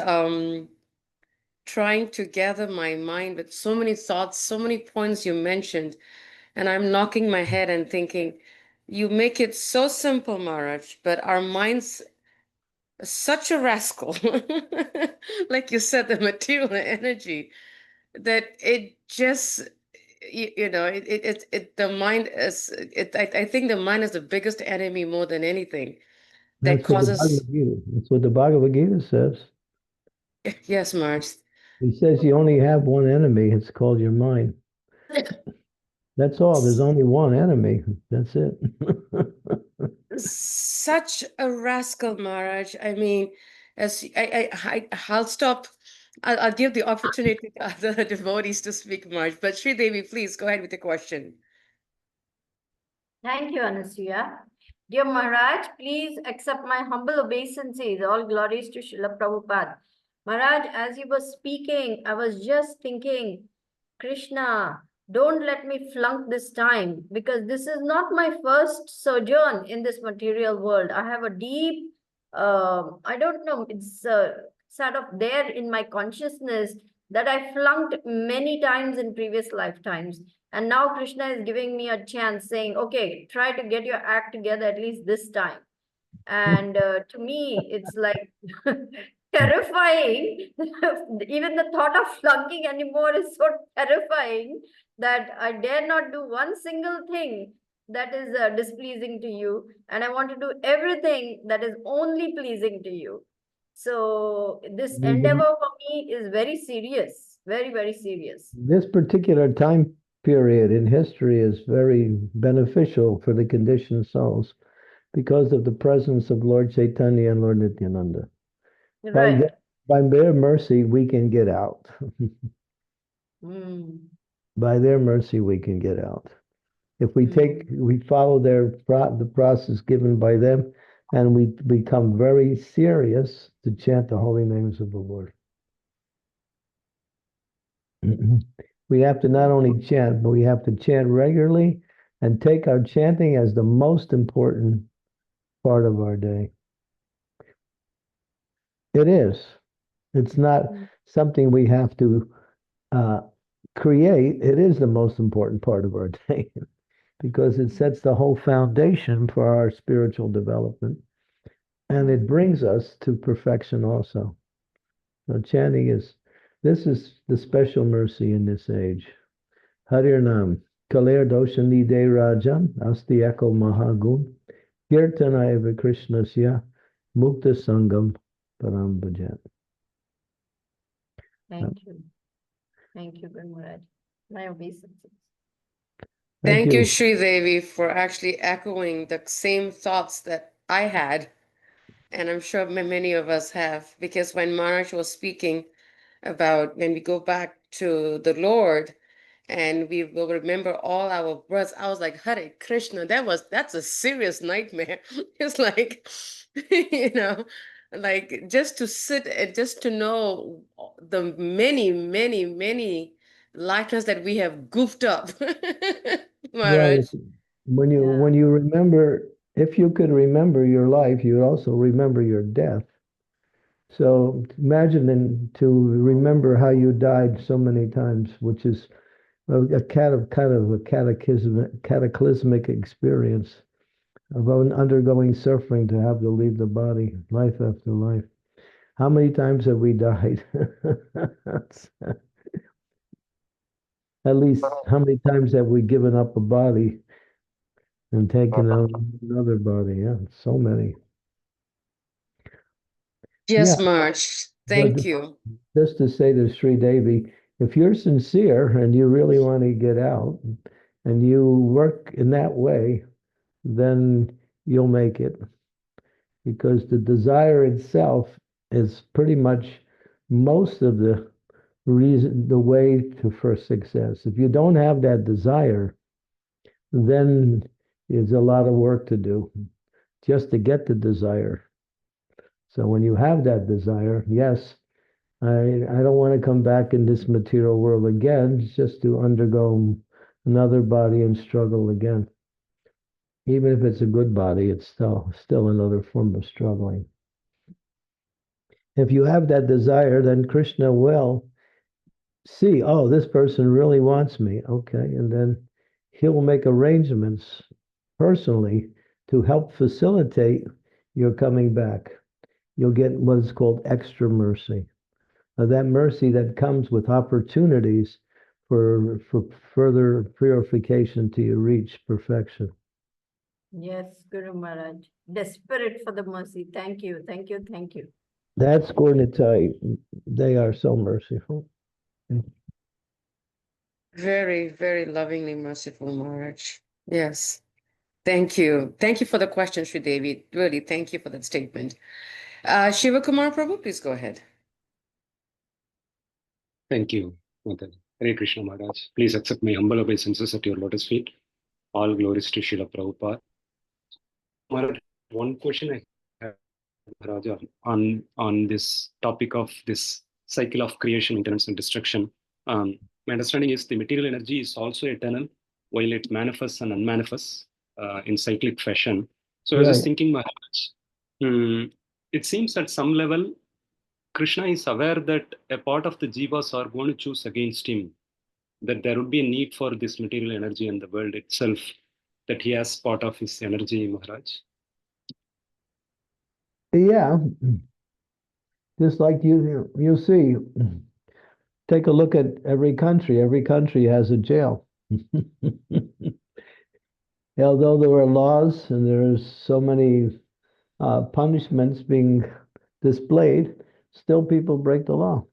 trying to gather my mind with so many thoughts, so many points you mentioned, and I'm knocking my head and thinking, you make it so simple, Maharaj, but our minds are such a rascal. Like you said, the material energy that it just the mind is I think the mind is the biggest enemy more than anything that That's what the causes. Bhagavad Gita. That's what the Bhagavad Gita says. Yes, Marge. It says you only have one enemy. It's called your mind. That's all. There's only one enemy. That's it. Such a rascal, Maharaj. I mean, as I'll stop. I'll give the opportunity to other devotees to speak, Maharaj. But Sri Devi, please go ahead with the question. Thank you, Anasuya. Dear Maharaj, please accept my humble obeisances. All glories to Srila Prabhupada. Maharaj, as you were speaking, I was just thinking, Krishna, don't let me flunk this time, because this is not my first sojourn in this material world. I have a deep, I don't know, it's sort of there in my consciousness that I flunked many times in previous lifetimes. And now Krishna is giving me a chance, saying, okay, try to get your act together at least this time. And to me, it's like terrifying. Even the thought of flunking anymore is so terrifying that I dare not do one single thing that is displeasing to you. And I want to do everything that is only pleasing to you. So this endeavor for me is very serious, very, very serious. This particular time period in history is very beneficial for the conditioned souls because of the presence of Lord Chaitanya and Lord Nityananda. Right. By their mercy, we can get out. By their mercy, we can get out. If we follow the process given by them, and we become very serious to chant the holy names of the Lord. We have to not only chant, but we have to chant regularly and take our chanting as the most important part of our day. It is. It's not something we have to create. It is the most important part of our day because it sets the whole foundation for our spiritual development. And it brings us to perfection also. So chanting this is the special mercy in this age. Harir Nam, Kaler Doshani De Rajan, Asti Eko Mahagun, Kirtana Eva Krishnasya, Mukta Sangam Param Bhajan. Thank you. Thank you, Maharaj. My obeisances. Thank Thank you, you. Sri Devi, for actually echoing the same thoughts that I had, and I'm sure many of us have, because when Maharaj was speaking about when we go back to the Lord and we will remember all our breaths, I was like, Hare Krishna, that's a serious nightmare. It's like, you know, like just to sit and just to know the many, many, many lifetimes that we have goofed up. Well, Maharaj. Yeah. when you remember, if you could remember your life, you also remember your death. So imagine to remember how you died so many times, which is kind of a cataclysmic experience of undergoing suffering to have to leave the body, life after life. How many times have we died? At least how many times have we given up a body and taken on another body? Yeah, so many. Yeah, Yes, Maharaj. but Thank you. just to say to Sri Devi, if you're sincere and you really want to get out and you work in that way, then you'll make it because the desire itself is pretty much most of the reason, the way to for success. If you don't have that desire, then it's a lot of work to do just to get the desire. So when you have that desire, yes, I don't want to come back in this material world again just to undergo another body and struggle again. Even if it's a good body, it's still another form of struggling. If you have that desire, then Krishna will see, oh, this person really wants me. Okay. And then he'll make arrangements personally to help facilitate your coming back. You'll get what is called extra mercy. That mercy that comes with opportunities for further purification till you reach perfection. Yes, Guru Maharaj. Desperate for the mercy. Thank you. Thank you. Thank you. That's going to tell you, they are so merciful. Very, very lovingly merciful, Maharaj. Yes. Thank you. Thank you for the question, Sri Devi. Really, thank you for that statement. Shiva Kumar Prabhu, please go ahead. Thank you, Mother. Hare Krishna Maharaj. Please accept my humble obeisances at your lotus feet. All glories to Srila Prabhupada. Maharaj, one question I have, Maharaj, on this topic of this cycle of creation, maintenance, and destruction. My understanding is the material energy is also eternal, while it manifests and unmanifests in cyclic fashion. So I was just Right. thinking, Maharaj, it seems at some level Krishna is aware that a part of the jivas are going to choose against him, that there would be a need for this material energy in the world itself, that he has part of his energy, Maharaj. Yeah. Just like you see, take a look at every country. Every country has a jail. Although there are laws and there's so many punishments being displayed, still people break the law.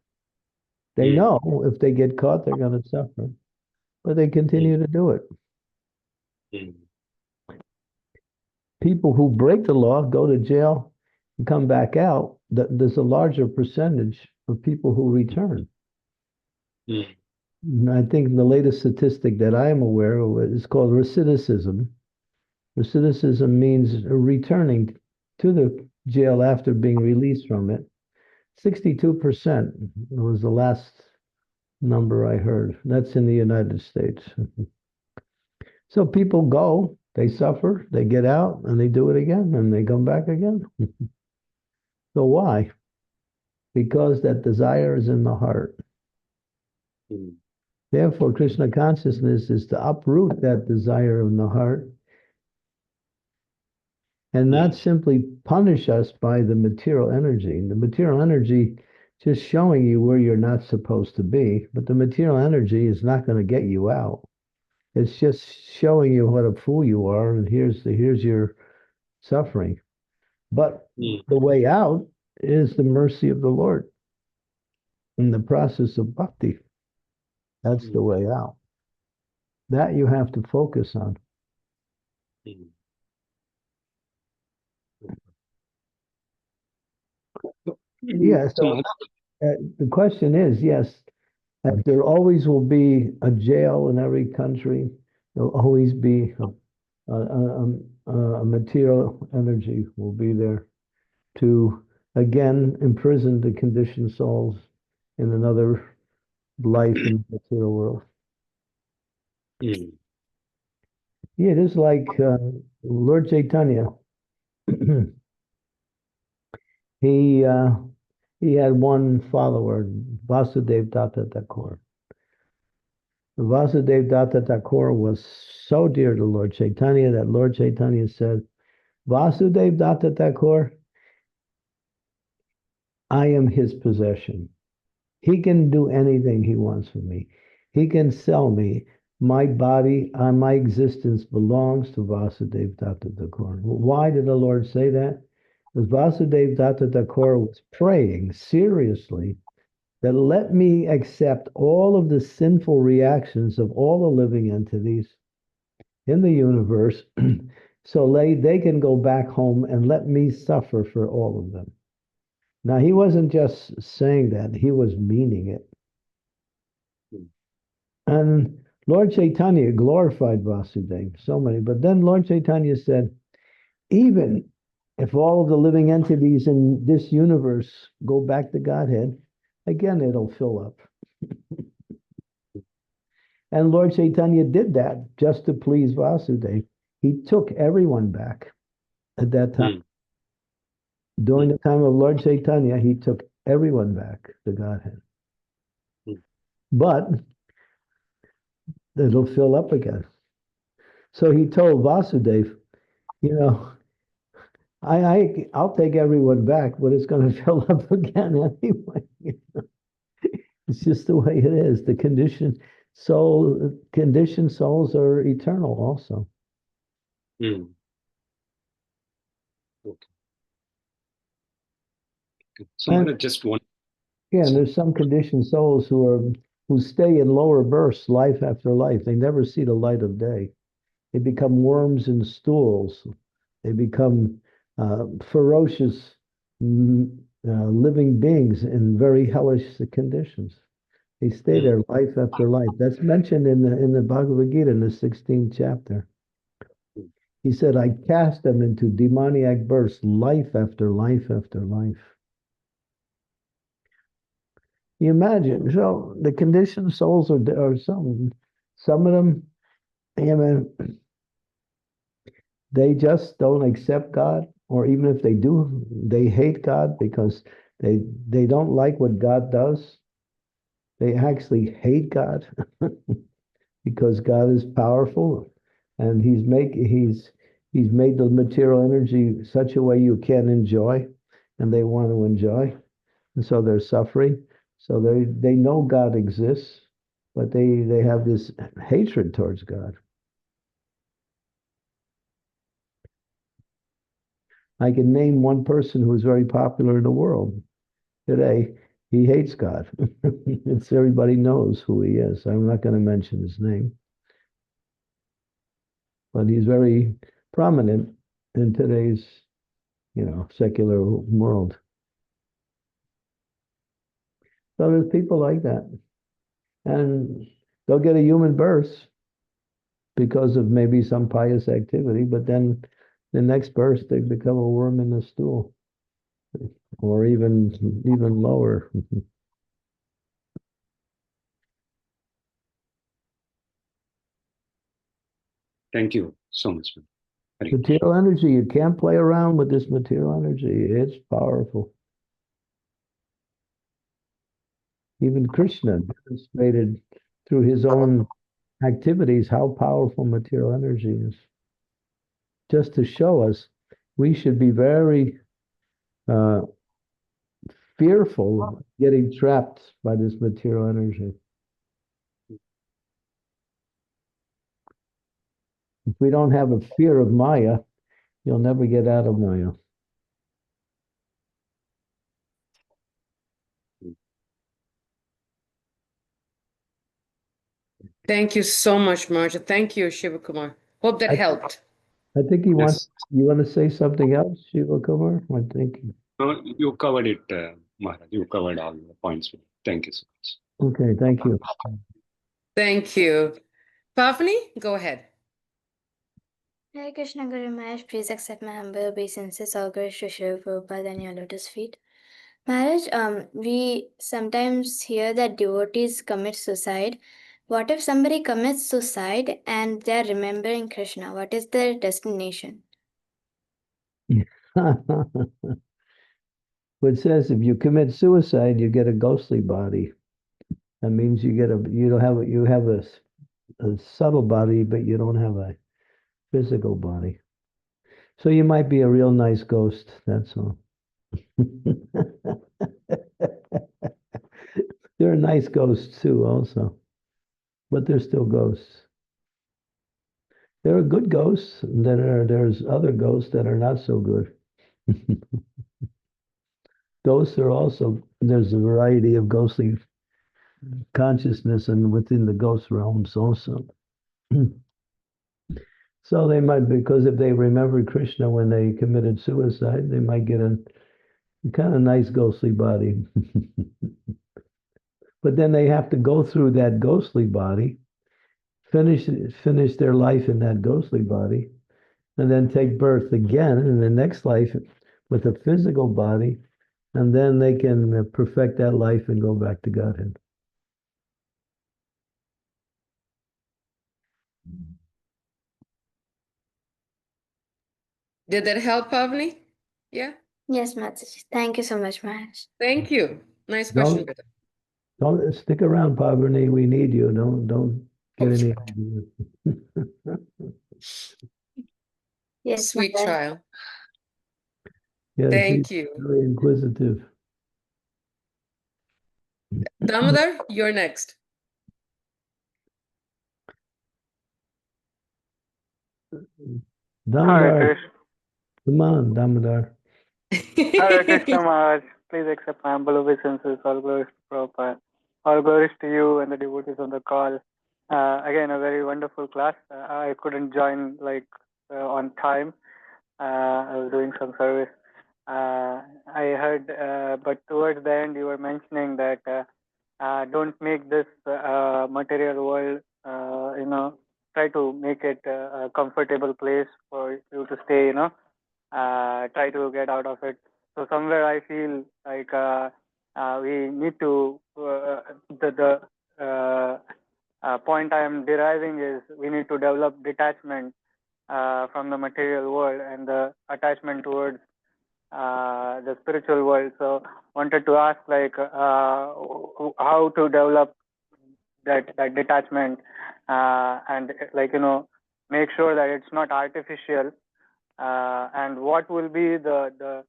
They know if they get caught, they're going to suffer, but they continue to do it. People who break the law go to jail and come back out. There's a larger percentage of people who return. I think the latest statistic that I am aware of is called recidivism. Recidivism means returning to the jail after being released from it. 62% was the last number I heard. That's in the United States. So people go, they suffer, they get out, and they do it again, and they come back again. So why? Because that desire is in the heart. Therefore, Krishna consciousness is to uproot that desire in the heart and not simply punish us by the material energy. The material energy just showing you where you're not supposed to be, but the material energy is not going to get you out. It's just showing you what a fool you are, and here's your suffering. But the way out is the mercy of the Lord in the process of bhakti. That's the way out. That you have to focus on. Mm. Yeah, So, so the question is, yes, there always will be a jail in every country. There'll always be a material energy will be there to again imprison the conditioned souls in another life in the material world. mm, Yeah, it is like Lord Chaitanya. he uh, he had one follower, Vasudev Datta Thakur. Vasudev Datta Thakur was so dear to Lord Chaitanya that Lord Chaitanya said, Vasudev Datta Thakur, I am his possession. He can do anything he wants with me. He can sell me. My body, my existence belongs to Vasudev Datta Thakur. Why did the Lord say that? Because Vasudev Datta Thakur was praying seriously that let me accept all of the sinful reactions of all the living entities in the universe so they can go back home and let me suffer for all of them. Now, he wasn't just saying that, he was meaning it. mm, And Lord Chaitanya glorified Vasudeva so many, but then Lord Chaitanya said, even if all of the living entities in this universe go back to Godhead, again, it'll fill up. And Lord Chaitanya did that just to please Vasudeva. He took everyone back at that time. mm, During the time of Lord Chaitanya, he took everyone back to Godhead. mm, But it'll fill up again. So he told Vasudeva, you know, I'll take everyone back, but it's going to fill up again anyway. It's just the way it is. The conditioned souls are eternal also. mm. Okay. So, And Maharaj, just one. yeah, and there's some conditioned souls who stay in lower births life after life. They never see the light of day. They become worms in stools. They become ferocious living beings in very hellish conditions. They stay Mm, there life after life. That's mentioned in the Bhagavad Gita in the 16th chapter. mm, He said, I cast them into demoniac births life after life after life. You imagine, so the conditioned souls are some of them, you know, they just don't accept God, or even if they do, they hate God because they don't like what God does. They actually hate God because God is powerful, and he's made the material energy such a way you can enjoy, and they want to enjoy, and so they're suffering. So they know God exists, but they have this hatred towards God. I can name one person who is very popular in the world today. He hates God. It's everybody knows who he is. I'm not going to mention his name, but he's very prominent in today's, secular world. So there's people like that, and they'll get a human birth because of maybe some pious activity, but then the next birth they become a worm in the stool, or even lower. thank you so much, man. Hare Krishna. Material energy, you can't play around with this material energy. It's powerful. Even Krishna demonstrated through his own activities how powerful material energy is. Just to show us, we should be very uh, fearful of getting trapped by this material energy. If we don't have a fear of Maya, you'll never get out of Maya. Thank you so much, Marja. Thank you, Shivakumar. Hope that helped. I think you Yes. want to say something else, Shiva Kumar? I think. No, you covered it, Maharaj. You covered all the points. Thank you so much. Okay, thank you. Thank you. Pavni, go ahead. Hare Krishna Guru Maharaj, please accept my humble obeisances, all glories to Srila Prabhupada and your lotus feet. Maharaj, we sometimes hear that devotees commit suicide. What if somebody commits suicide and they're remembering Krishna? What is their destination? It says if you commit suicide, you get a ghostly body. That means you have a subtle body, but you don't have a physical body. So you might be a real nice ghost. That's all. There are nice ghosts too, also, but they're still ghosts. There are good ghosts, and there's other ghosts that are not so good. Ghosts are also there's a variety of ghostly consciousness and within the ghost realms also. So they might, because if they remembered Krishna when they committed suicide, they might get a kind of nice ghostly body. But then they have to go through that ghostly body, finish their life in that ghostly body, and then take birth again in the next life with a physical body, and then they can perfect that life and go back to Godhead. Did that help, Pavni? Yeah. Yes, Mataji. Thank you so much, Maharaj. Thank you. Nice question, brother. Don't stick around, Pavani. We need you. Don't get any ideas. Yes, Sweet Maharaj. child. Yeah, Thank she's you. very inquisitive. Damodar, you're next. Damodar, Hare Krishna. come on, Damodar. Hare Krishna Maharaj. Please accept my humble obeisances. All glories to Prabhupada. All glories to you and the devotees on the call. Again, a very wonderful class. I couldn't join on time. I was doing some service. I heard, but towards the end, you were mentioning that don't make this material world, try to make it a comfortable place for you to stay, try to get out of it. So somewhere I feel like we need to, the point I am deriving is we need to develop detachment from the material world and the attachment towards the spiritual world. So wanted to ask how to develop that detachment and make sure that it's not artificial, and what will be the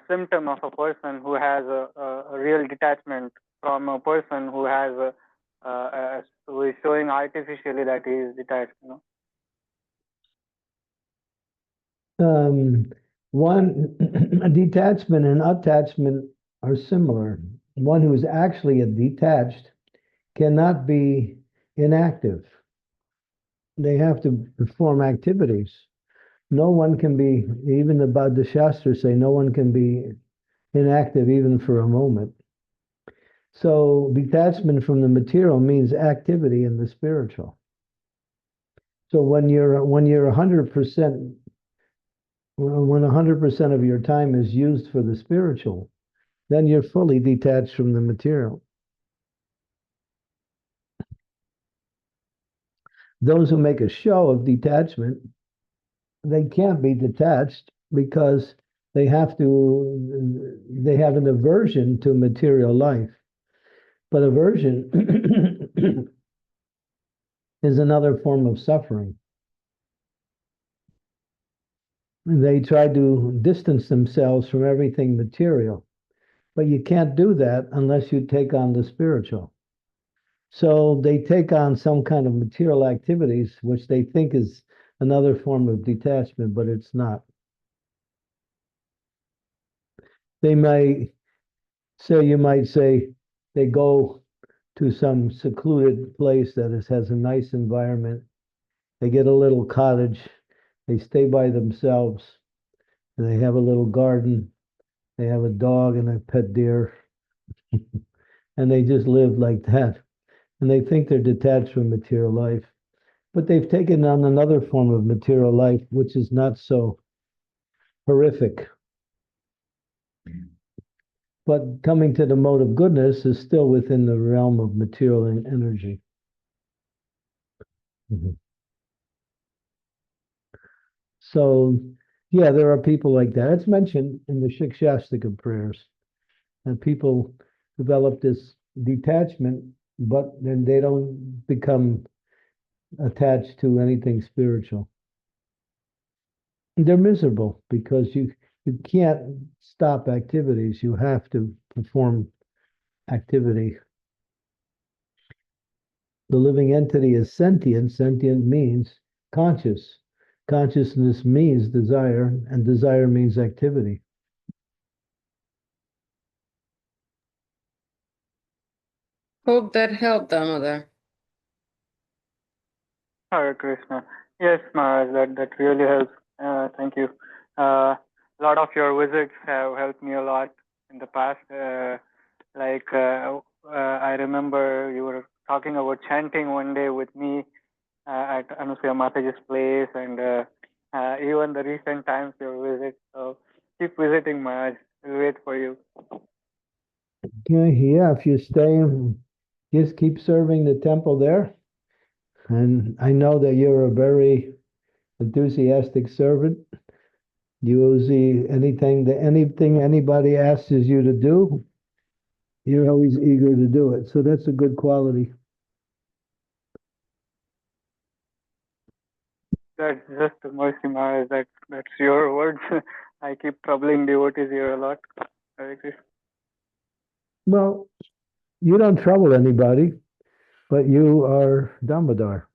symptom of a person who has a real detachment from a person who has who is showing artificially that he is detached. One detachment and attachment are similar. One who is actually a detached cannot be inactive. They have to perform activities. No one can be, even the Shastras say, no one can be inactive even for a moment. So detachment from the material means activity in the spiritual. So when you're 100%, when 100% of your time is used for the spiritual, then you're fully detached from the material. Those who make a show of detachment, they can't be detached because they have an aversion to material life. But aversion is another form of suffering. They try to distance themselves from everything material, but you can't do that unless you take on the spiritual. So they take on some kind of material activities, which they think is another form of detachment, but it's not. You might say, they go to some secluded place that has a nice environment. They get a little cottage. They stay by themselves. And they have a little garden. They have a dog and a pet deer. And they just live like that. And they think they're detached from material life. But they've taken on another form of material life, which is not so horrific. But coming to the mode of goodness is still within the realm of material and energy. So, yeah, there are people like that. It's mentioned in the Shikshastika prayers that people develop this detachment, but then they don't become attached to anything spiritual. They're miserable because you can't stop activities. You have to perform activity. The living entity is sentient. Sentient means conscious. Consciousness means desire, and desire means activity. Hope that helped, Damodar. Hare Krishna. Yes, Maharaj, that really helps. Thank you. A lot of your visits have helped me a lot in the past. I remember you were talking about chanting one day with me at Anusuya Mataji's place, and even the recent times your visit. So keep visiting, Maharaj. We'll wait for you. Okay, yeah, if you stay, just keep serving the temple there. And I know that you're a very enthusiastic servant. You see anything anybody asks you to do, you're always eager to do it. So that's a good quality. That's just a mercy, Maharaj. That's your words. I keep troubling devotees here a lot. Hare Krishna. Well, you don't trouble anybody, but you are Damodar.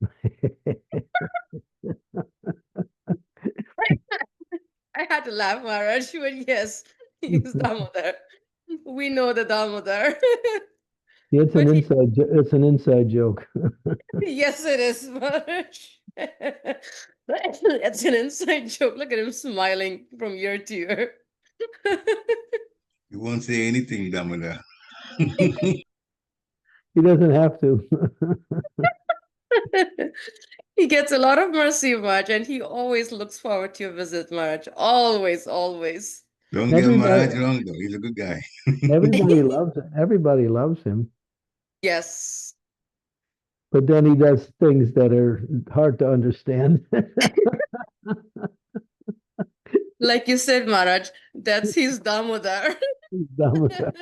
I had to laugh, Maharaj, but yes, he's Damodar. We know the Damodar. It's But it's an inside joke. yes, it is, Maharaj. It's an inside joke. Look at him smiling from ear to ear. You won't say anything, Damodar. He doesn't have to. He gets a lot of mercy, Maharaj, and he always looks forward to your visit, Maharaj. Always, always. Don't get Everybody, Maharaj wrong, though. He's a good guy. everybody loves him. Yes. But then he does things that are hard to understand. Like you said, Maharaj, that's his Damodar. Damodar.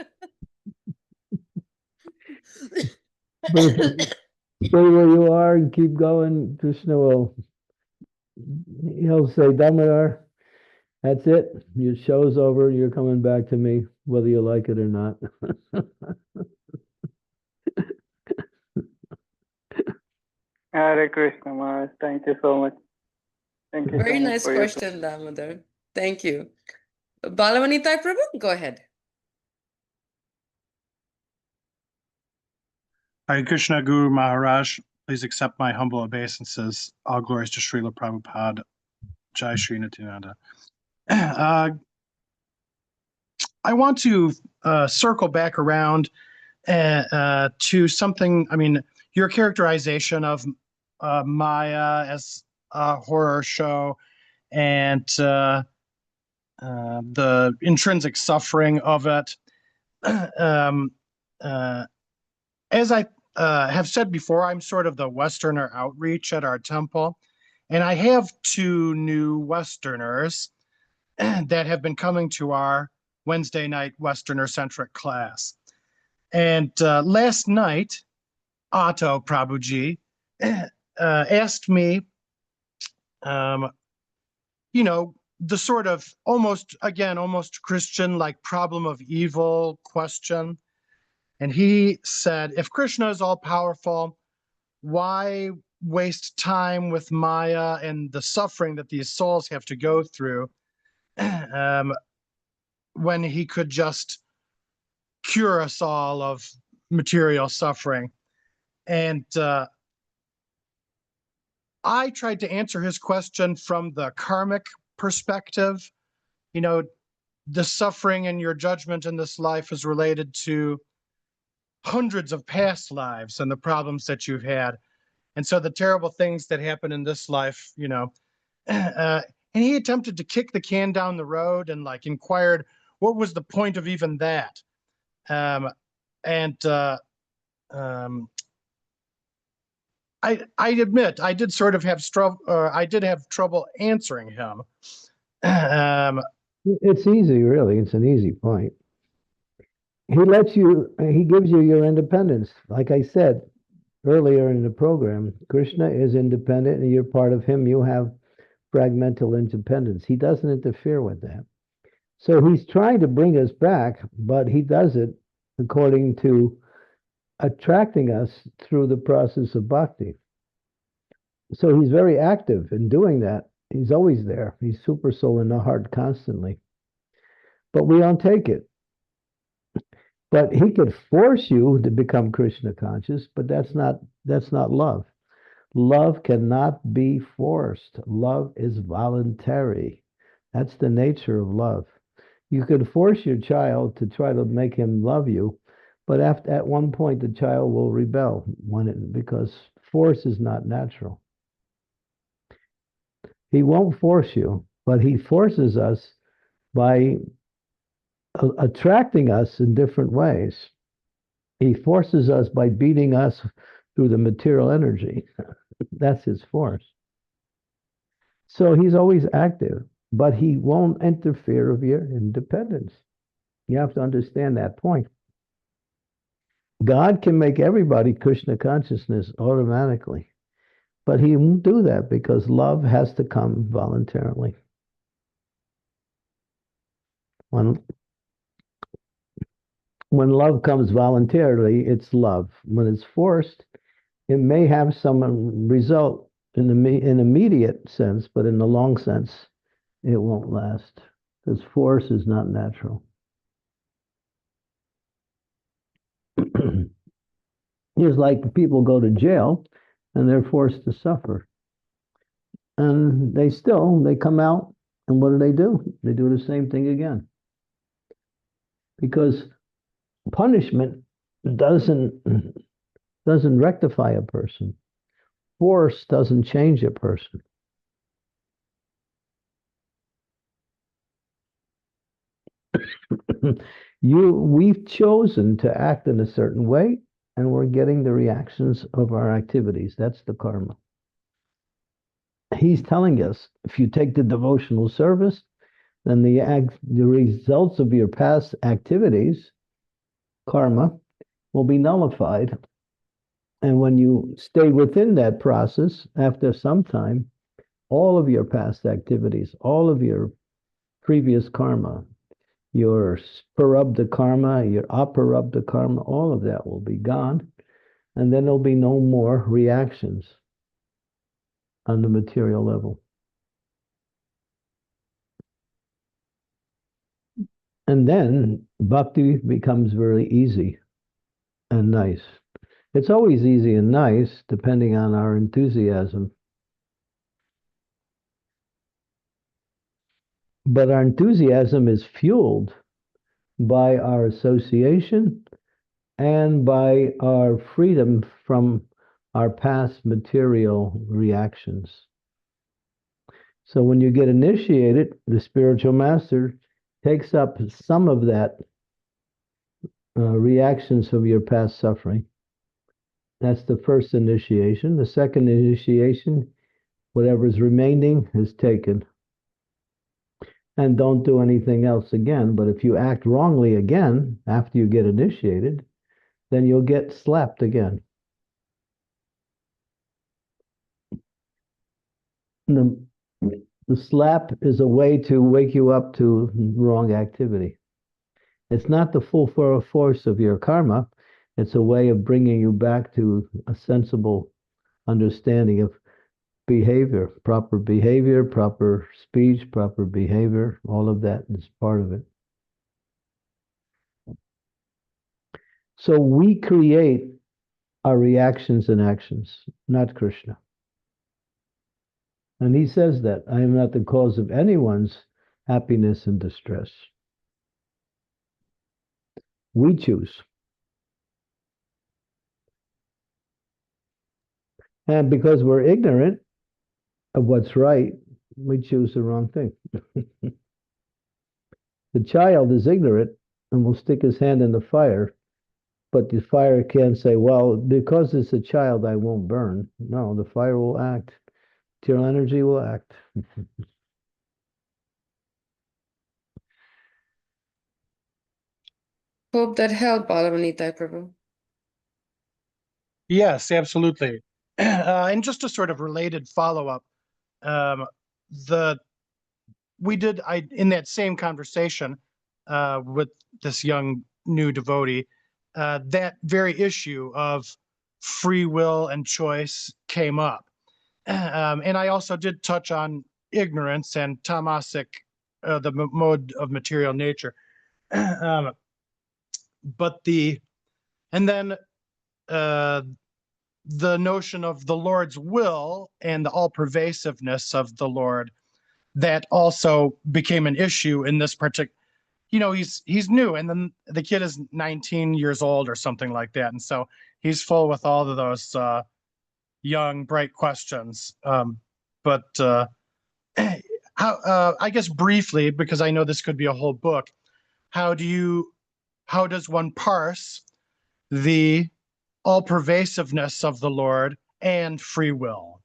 But if you stay where you are and keep going, Krishna he'll say, Damodar, that's it. Your show's over. You're coming back to me, whether you like it or not. Hare Krishna, Maharaj. Thank you so much. Thank you so Very much nice for your question, Damodar. Thank you. Balavanitai Prabhu, go ahead. Hare Krishna Guru Maharaj, please accept my humble obeisances. All glories to Srila Prabhupada. Jai Shri Nityananda. I want to circle back around to something, your characterization of Maya as a horror show and the intrinsic suffering of it. As I have said before, I'm sort of the Westerner outreach at our temple, and I have two new Westerners that have been coming to our Wednesday night Westerner-centric class. And last night, Otto Prabhuji asked me, the sort of almost Christian-like problem of evil question. And he said, if Krishna is all-powerful, why waste time with Maya and the suffering that these souls have to go through when he could just cure us all of material suffering. And I tried to answer his question from the karmic perspective. You know, the suffering in your judgment in this life is related to hundreds of past lives and the problems that you've had. And so the terrible things that happen in this life, you know, and he attempted to kick the can down the road and like inquired, what was the point of even that? I admit I did sort of have I did have trouble answering him. It's easy, really. It's an easy point. He gives you your independence. Like I said earlier in the program, Krishna is independent and you're part of him. You have fragmental independence. He doesn't interfere with that. So he's trying to bring us back, but he does it according to attracting us through the process of bhakti. So he's very active in doing that. He's always there. He's super soul in the heart constantly. But we don't take it. But he could force you to become Krishna conscious, but that's not love. Love cannot be forced. Love is voluntary. That's the nature of love. You could force your child to try to make him love you, but at one point the child will rebel because force is not natural. He won't force you, but he forces us by attracting us in different ways. He forces us by beating us through the material energy. That's his force. So he's always active, but he won't interfere with your independence. You have to understand that point. God can make everybody Krishna consciousness automatically, but he won't do that because love has to come voluntarily. When love comes voluntarily, it's love. When it's forced, it may have some result in an immediate sense, but in the long sense, it won't last because force is not natural. It's like people go to jail and they're forced to suffer. And they come out, and what do? They do the same thing again. Because punishment doesn't rectify a person. Force doesn't change a person. We've chosen to act in a certain way, and we're getting the reactions of our activities. That's the karma. He's telling us, if you take the devotional service, then the results of your past activities, karma, will be nullified. And when you stay within that process, after some time, all of your past activities, all of your previous karma, your prarabdha karma, your aparabdha karma, all of that will be gone. And then there'll be no more reactions on the material level. And then bhakti becomes very easy and nice. It's always easy and nice, depending on our enthusiasm. But our enthusiasm is fueled by our association and by our freedom from our past material reactions. So when you get initiated, the spiritual master takes up some of that reactions of your past suffering. That's the first initiation. The second initiation, whatever's remaining is taken. And don't do anything else again. But if you act wrongly again after you get initiated, then you'll get slapped again. The slap is a way to wake you up to wrong activity. It's not the full force of your karma. It's a way of bringing you back to a sensible understanding of behavior, proper speech, proper behavior. All of that is part of it. So we create our reactions and actions, not Krishna. And he says that I am not the cause of anyone's happiness and distress. We choose. And because we're ignorant of what's right, we choose the wrong thing. The child is ignorant and will stick his hand in the fire, but the fire can't say, well, because it's a child, I won't burn. No, the fire will act. Your energy will act. Hope that helped, Balavanita Prabhu. Yes, absolutely. And just a sort of related follow-up, the we did I in that same conversation with this young new devotee, that very issue of free will and choice came up. And I also did touch on ignorance and tamasic, the mode of material nature. um, but and then uh, the notion of the Lord's will and the all pervasiveness of the Lord, that also became an issue in this particular. He's new, and then the kid is 19 years old or something like that, and so he's full with all of those young, bright questions. But how? I guess briefly, because I know this could be a whole book. How does one parse the all pervasiveness of the Lord and free will?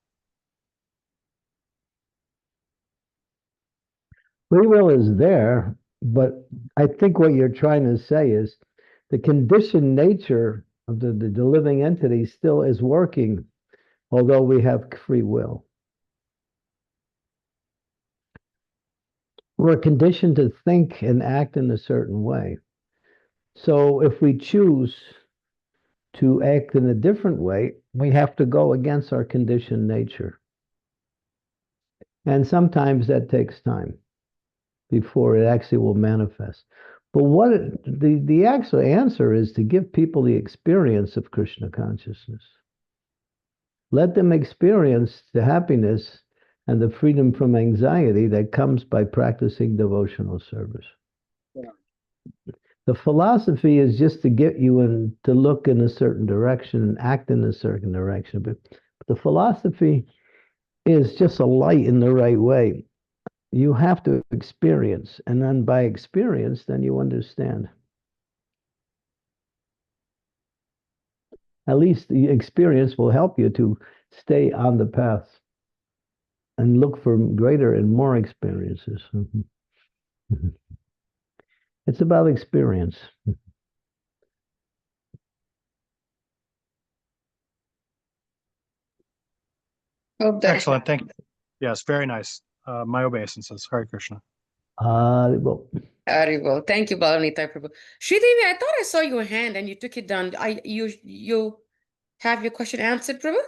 Free will is there, but I think what you're trying to say is the conditioned nature of the living entity still is working, although we have free will. We're conditioned to think and act in a certain way. So if we choose to act in a different way, we have to go against our conditioned nature. And sometimes that takes time before it actually will manifest. But the actual answer is to give people the experience of Krishna consciousness. Let them experience the happiness and the freedom from anxiety that comes by practicing devotional service. Yeah. The philosophy is just to get you to look in a certain direction and act in a certain direction. But the philosophy is just a light in the right way. You have to experience, and then by experience, then you understand. At least the experience will help you to stay on the path and look for greater and more experiences. It's about experience. Hope that Excellent. Thank you. Yes, very nice. My obeisances. Hare Krishna. Well, Very well. Thank you, Balavanita Prabhu. Sridevi, I thought I saw your hand and you took it down. You have your question answered, Prabhu?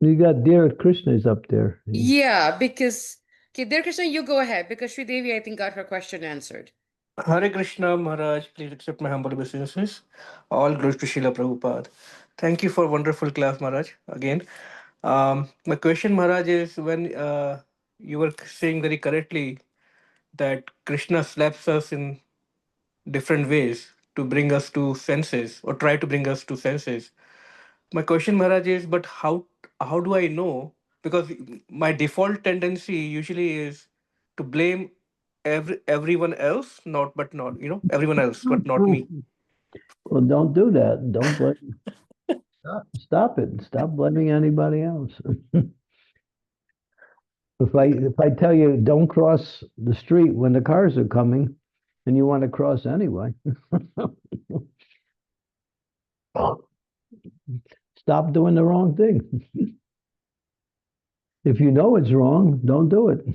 you got Dear Krishna is up there. Yeah, because okay, dear Krishna, you go ahead because Sridevi, I think, got her question answered. Hare Krishna Maharaj, please accept my humble obeisances. All glories to Srila Prabhupada. Thank you for wonderful class, Maharaj. Again, my question, Maharaj, is when you were saying very correctly that Krishna slaps us in different ways to bring us to senses or try to bring us to senses. My question, Maharaj, is but how do I know? Because my default tendency usually is to blame everyone else, not everyone else, but not me. Well, don't do that. Don't blame. Stop it. Stop blaming anybody else. If I tell you don't cross the street when the cars are coming, and you want to cross anyway, stop doing the wrong thing. If you know it's wrong, don't do it.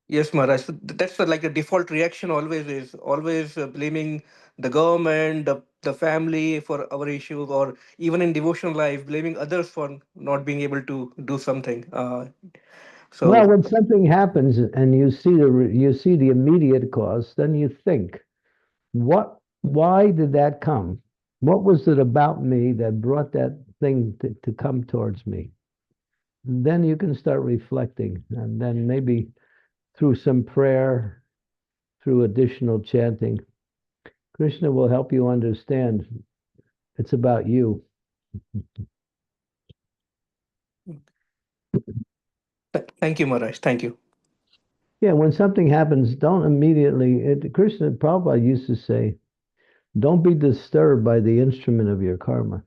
Yes, Maharaj. So that's like the default reaction always is always blaming the government, the family for our issues, or even in devotional life, blaming others for not being able to do something. So Well, when something happens and you see the immediate cause, then you think, why did that come? What was it about me that brought that thing to come towards me? And then you can start reflecting, and then maybe through some prayer, through additional chanting, Krishna will help you understand it's about you. thank you, Maharaj. Thank you. Yeah, when something happens, don't immediately. Krishna Prabhupada used to say, don't be disturbed by the instrument of your karma.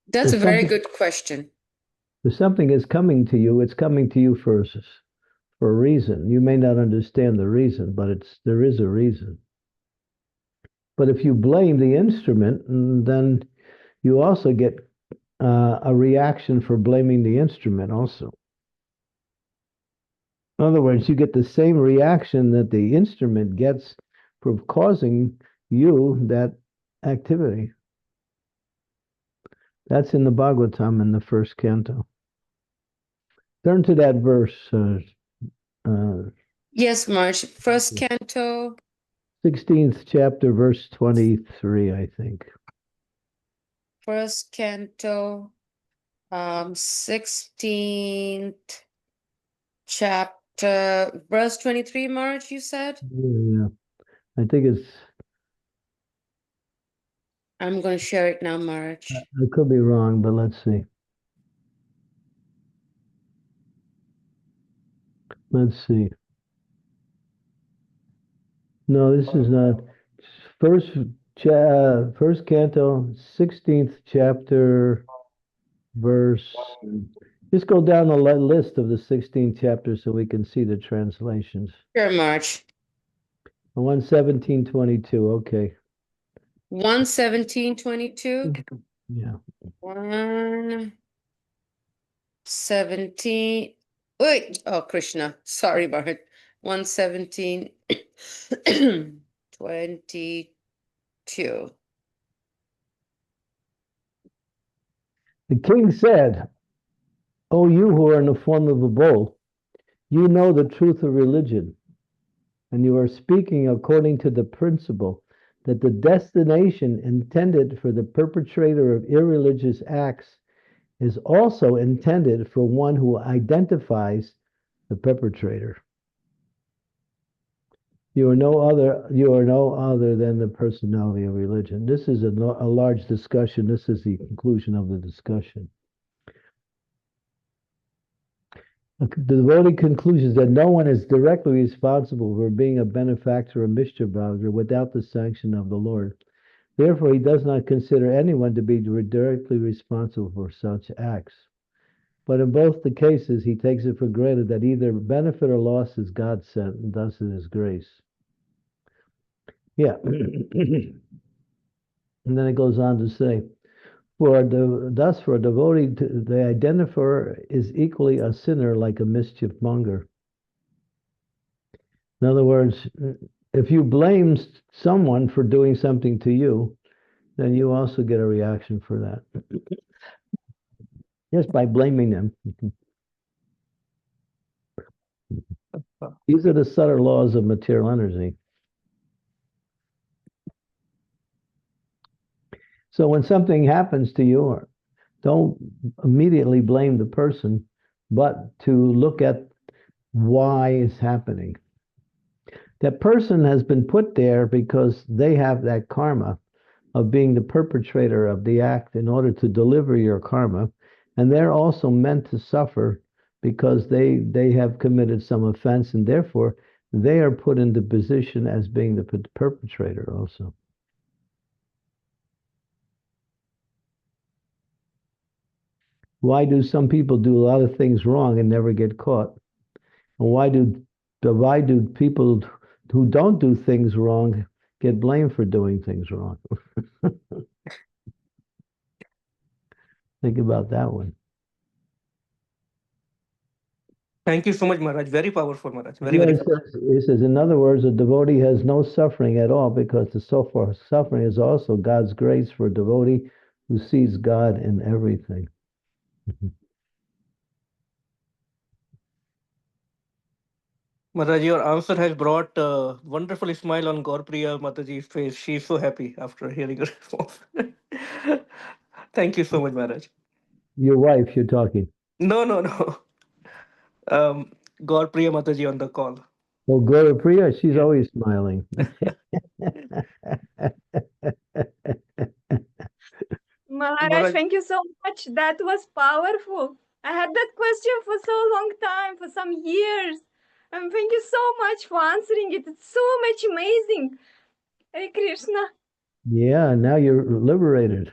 That's a If very something, good question. if something is coming to you, it's coming to you for a reason. You may not understand the reason, but there is a reason. But if you blame the instrument, then you also get a reaction for blaming the instrument also. In other words, you get the same reaction that the instrument gets for causing you that activity. That's in the Bhagavatam in the first canto. Turn to that verse, Yes, March. First canto. 16th chapter, verse 23, I think. First canto, 16th chapter, verse 23, March, you said? Yeah, I think it's, I'm going to share it now, March. I could be wrong, but let's see. Let's see. No, this is not. First, first canto, 16th chapter, verse. Just go down the list of the 16th chapter so we can see the translations. Sure, March. 117:22. Okay. 117:22. Yeah. 117. Wait. Oh, Krishna. Sorry about it. 117:22. The king said, "O you who are in the form of a bull, you know the truth of religion, and you are speaking according to the principle that the destination intended for the perpetrator of irreligious acts is also intended for one who identifies the perpetrator. You are no other than the personality of religion." This is a large discussion. This is the conclusion of the discussion. The devotee concludes that no one is directly responsible for being a benefactor or mischief-monger without the sanction of the Lord. Therefore, he does not consider anyone to be directly responsible for such acts. But in both the cases, he takes it for granted that either benefit or loss is God sent, and thus it is grace. Yeah. And then it goes on to say, thus for a devotee, the identifier is equally a sinner like a mischief monger. In other words, if you blame someone for doing something to you, then you also get a reaction for that. Just by blaming them. These are the subtle laws of material energy. So when something happens to you, don't immediately blame the person, but to look at why it's happening. That person has been put there because they have that karma of being the perpetrator of the act in order to deliver your karma. And they're also meant to suffer because they have committed some offense, and therefore they are put in the position as being the perpetrator also. Why do some people do a lot of things wrong and never get caught? And why do people who don't do things wrong get blamed for doing things wrong? Think about that one. Thank you so much, Maharaj. Very powerful, Maharaj. Very, Yeah, very. it says, in other words, a devotee has no suffering at all because the suffering is also God's grace for a devotee who sees God in everything. Maharaj, your answer has brought a wonderful smile on Gaurpriya Mataji's face. She's so happy after hearing your response. Thank you so much, Maharaj. Your wife, you're talking. No, no, no. Gaurpriya Mataji on the call. Oh, Gloria Priya, she's Yeah. always smiling. Maharaj, Maharaj, thank you so much. That was powerful. I had that question for so long time, for some years. And thank you so much for answering it. It's so much amazing. Hare Krishna. Yeah, now you're liberated.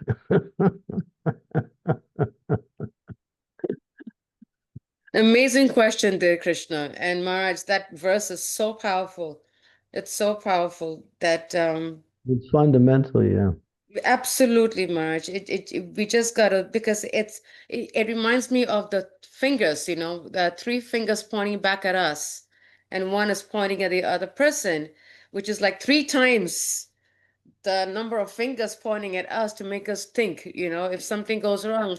Amazing question, dear Krishna. And Maharaj, that verse is so powerful. It's so powerful that It's fundamental, yeah. absolutely, Maharaj. We just gotta, because it reminds me of the fingers, the three fingers pointing back at us, and one is pointing at the other person, which is like three times the number of fingers pointing at us to make us think, if something goes wrong,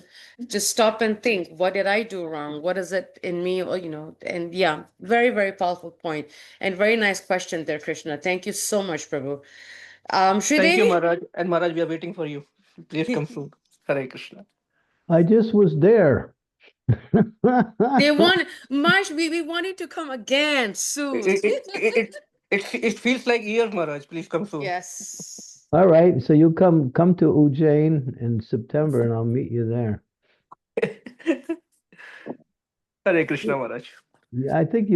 just stop and think, what did I do wrong? What is it in me? Or, and yeah, very, very powerful point and very nice question there, Krishna. Thank you so much, Prabhu. thank you, Sridevi, Maharaj. And Maharaj, we are waiting for you. Please come soon. Hare Krishna. I just was there. they want, Marsh, we want you to come again soon. It feels like years, Maharaj. Please come soon. Yes. All right, so you come to Ujjain in September, and I'll meet you there. Hare Krishna, Maharaj. Yeah, I think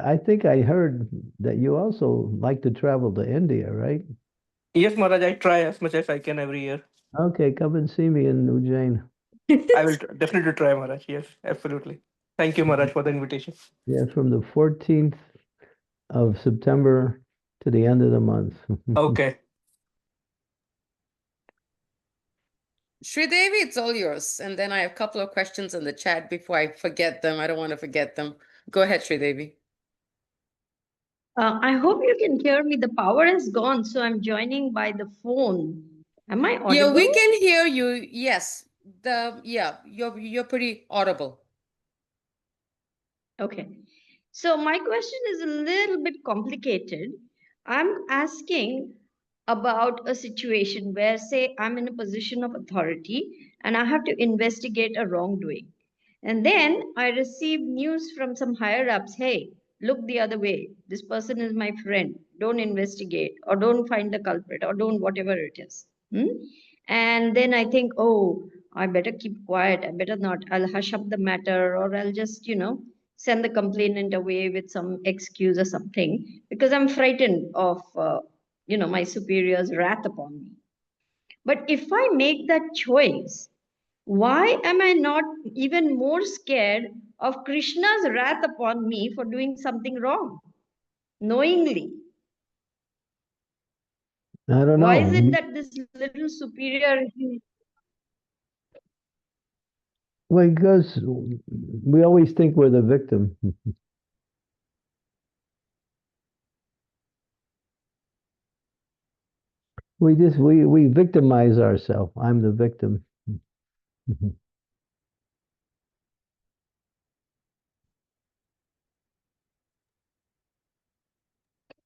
I think I heard that you also like to travel to India, right? Yes, Maharaj, I try as much as I can every year. Okay, come and see me in Ujjain. I will definitely try, Maharaj. Yes, absolutely. Thank you, Maharaj, for the invitation. Yeah, from the 14th of September to the end of the month. Okay. Sridevi, it's all yours. And then I have a couple of questions in the chat before I forget them. I don't want to forget them. Go ahead, Sridevi. I hope you can hear me. The power is gone, so I'm joining by the phone. Am I Yeah, audible? we can hear you. Yes. You're pretty audible. Okay. So my question is a little bit complicated. I'm asking about a situation where, say, I'm in a position of authority and I have to investigate a wrongdoing. And then I receive news from some higher ups, hey, look the other way. This person is my friend. Don't investigate or don't find the culprit or don't whatever it is. And then I think, oh, I better keep quiet. I better not. I'll hush up the matter or I'll just, send the complainant away with some excuse or something because I'm frightened of, my superior's wrath upon me. But if I make that choice, why am I not even more scared of Krishna's wrath upon me for doing something wrong, knowingly? I don't Why is know. it that this little superior, Well, because we always think we're the victim. We victimize ourselves. I'm the victim.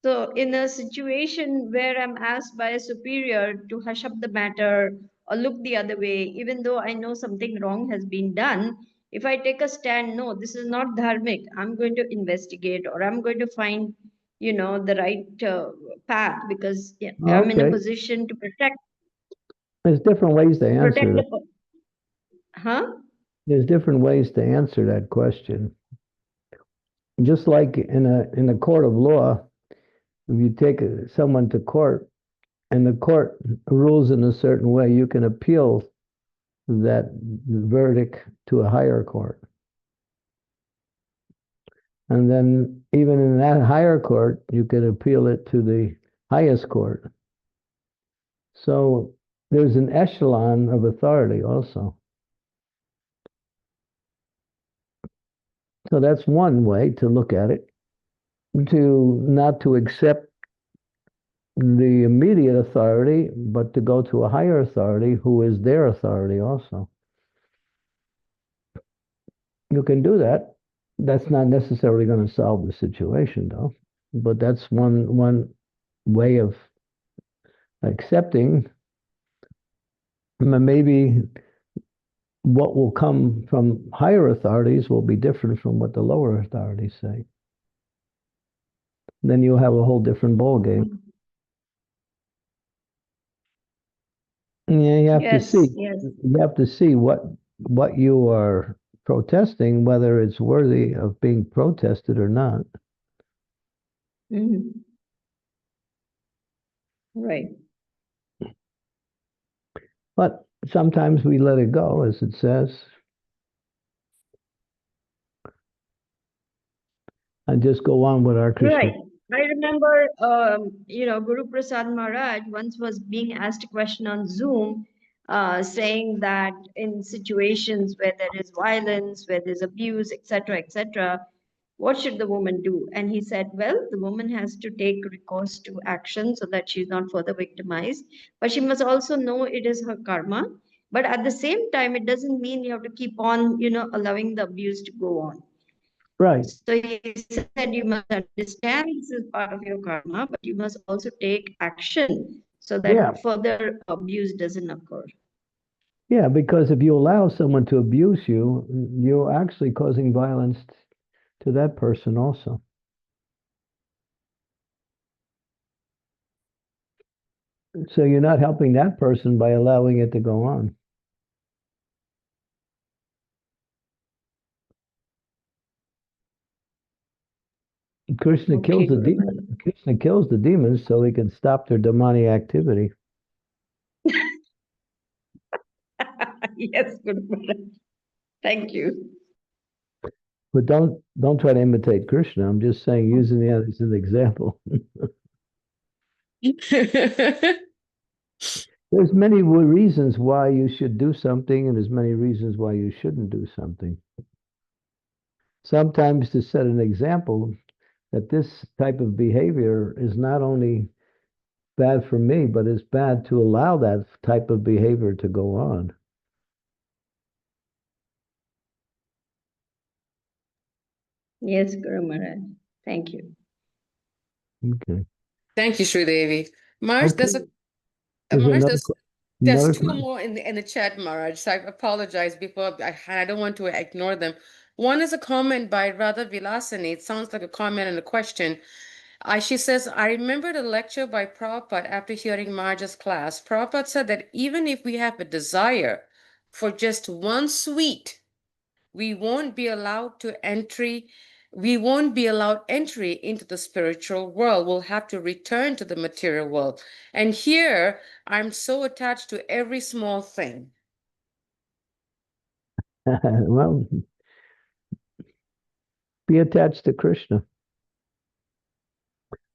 so in a situation where I'm asked by a superior to hush up the matter or look the other way, even though I know something wrong has been done, if I take a stand, no, this is not dharmic, I'm going to investigate or I'm going to find, the right path because I'm in a Okay. position to There's different ways to answer that. Huh? There's different ways to answer that question. Just like in a court of law, if you take someone to court and the court rules in a certain way, you can appeal that verdict to a higher court. And then even in that higher court, you can appeal it to the highest court. So there's an echelon of authority also. So that's one way to look at it, to not to accept the immediate authority, but to go to a higher authority who is their authority also. You can do that. That's not necessarily going to solve the situation, though. But that's one way of accepting. Maybe what will come from higher authorities will be different from what the lower authorities say. Then you'll have a whole different ball game. Yeah, you have to see. Yes. You have to see what you are protesting, whether it's worthy of being protested or not. Mhm. Right. But sometimes we let it go, as it says. And just go on with our Krishna. Right. I remember, Guru Prasad Maharaj once was being asked a question on Zoom, saying that in situations where there is violence, where there's abuse, etc., what should the woman do? And he said, well, the woman has to take recourse to action so that she's not further victimized. But she must also know it is her karma. But at the same time, it doesn't mean you have to keep on, allowing the abuse to go on. Right. So he said you must understand this is part of your karma, but you must also take action so that further abuse doesn't occur. Yeah, because if you allow someone to abuse you, you're actually causing violence to that person also. So you're not helping that person by allowing it to go on. Krishna kills the demon. Krishna kills the demons so he can stop their demonic activity. Yes, Guru Maharaj. Thank you. But don't try to imitate Krishna. I'm just saying, using that as an example. There's many reasons why you should do something, and there's many reasons why you shouldn't do something. Sometimes to set an example that this type of behavior is not only bad for me, but it's bad to allow that type of behavior to go on. Yes, Guru Maharaj. Thank you. Okay. Thank you, Sridevi. Marge, Okay. Marge, there's another two question? more in the chat, Marge. So I apologize before I don't want to ignore them. One is a comment by Radha Vilasani. It sounds like a comment and a question. She says, I remembered a lecture by Prabhupada after hearing Marge's class. Prabhupada said that even if we have a desire for just one sweet, we won't be allowed entry into the spiritual world. We'll have to return to the material world. And here, I'm so attached to every small thing. Well, be attached to Krishna.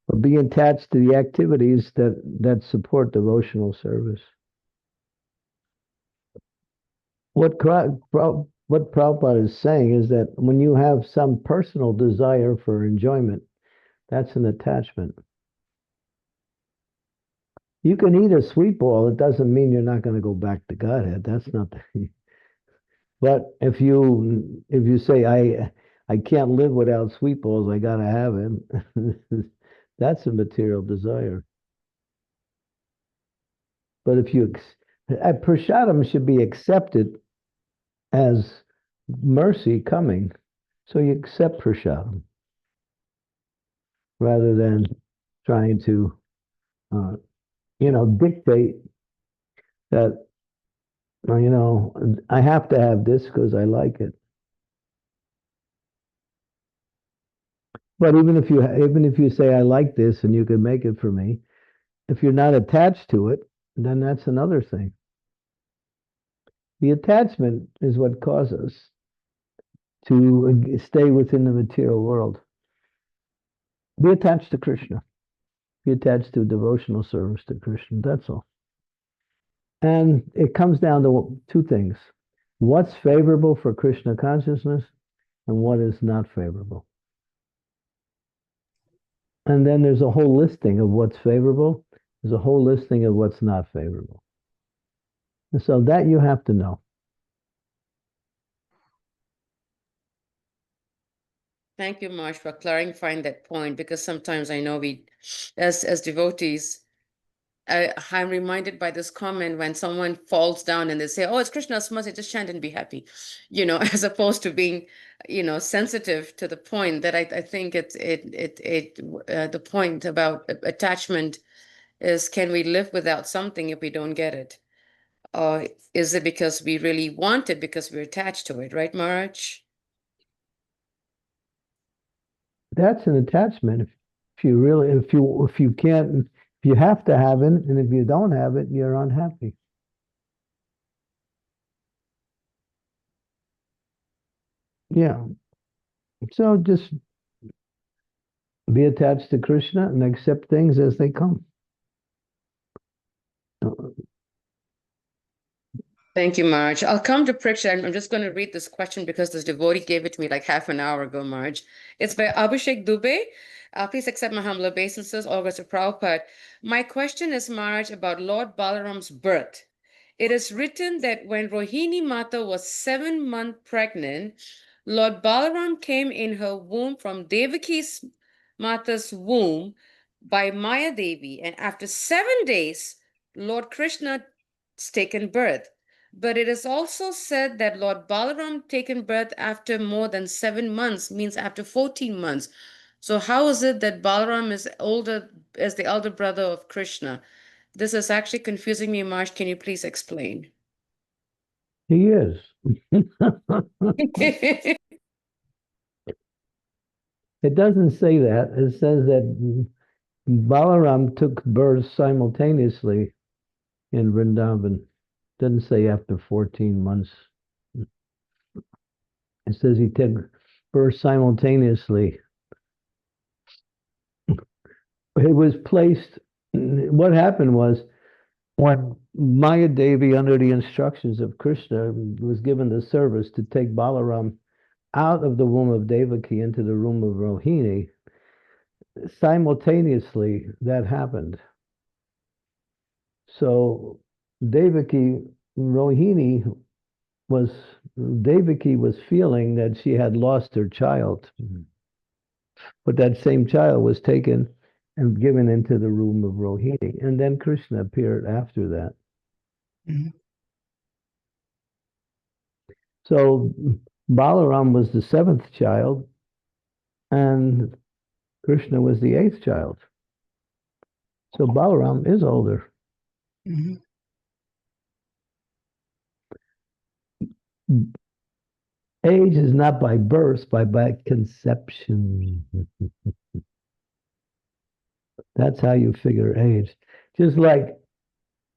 Or be attached to the activities that support devotional service. What Prabhupada is saying is that when you have some personal desire for enjoyment, that's an attachment. You can eat a sweet ball. It doesn't mean you're not going to go back to Godhead. That's not the. But if you say I can't live without sweet balls, I got to have it. That's a material desire. But if prasadam should be accepted as mercy coming, so you accept prasadam rather than trying to, dictate that, I have to have this because I like it. But even if you say I like this and you can make it for me, if you're not attached to it, then that's another thing. The attachment is what causes us to stay within the material world. Be attached to Krishna. Be attached to devotional service to Krishna. That's all. And it comes down to two things. What's favorable for Krishna consciousness and what is not favorable. And then there's a whole listing of what's favorable There's a whole listing of what's not favorable. And so that you have to know. Thank you, Marsh, for clarifying that point, because sometimes I know we, as devotees, I'm reminded by this comment when someone falls down and they say, "Oh, it's Krishna's mercy, just chant and be happy," as opposed to being, sensitive to the point that I think the point about attachment is, can we live without something if we don't get it? Or is it because we really want it because we're attached to it, right, Maharaj? That's an attachment. If you can't, if you have to have it, and if you don't have it, you're unhappy. Yeah. So just be attached to Krishna and accept things as they come. Thank you, Marge. I'll come to Priksha. I'm just going to read this question because this devotee gave it to me like half an hour ago, Marge. It's by Abhishek Dubey. Please accept my humble obeisances, all to Prabhupada. My question is, Marge, about Lord Balaram's birth. It is written that when Rohini Mata was 7 months pregnant, Lord Balaram came in her womb from Devaki's Mata's womb by Maya Devi, and after 7 days, Lord Krishna's taken birth. But it is also said that Lord Balaram taken birth after more than 7 months, means after 14 months. So how is it that Balaram is older as the elder brother of Krishna? This is actually confusing me, Marsh. Can you please explain? He is. It doesn't say that. It says that Balaram took birth simultaneously in Vrindavan. Doesn't say after 14 months. It says he took birth simultaneously. It was placed, what happened was, when Maya Devi, under the instructions of Krishna, was given the service to take Balaram out of the womb of Devaki into the womb of Rohini, simultaneously that happened. So Devaki was feeling that she had lost her child, but that same child was taken and given into the womb of Rohini, and then Krishna appeared after that. Mm-hmm. So Balaram was the 7th child, and Krishna was the 8th child. So Balaram is older. Mm-hmm. Age is not by birth, but by conception. That's how you figure age. Just like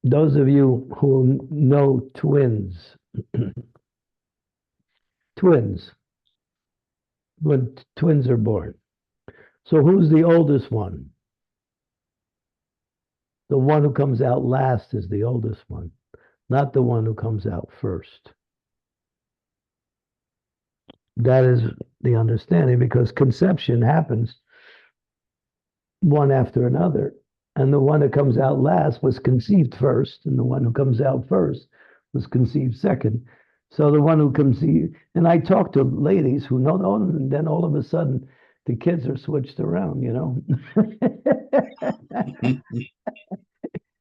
those of you who know twins. Twins. When twins are born. So who's the oldest one? The one who comes out last is the oldest one, not the one who comes out first. That is the understanding, because conception happens one after another. And the one that comes out last was conceived first, and the one who comes out first was conceived second. So the one who conceived, and I talk to ladies who know, and then all of a sudden the kids are switched around,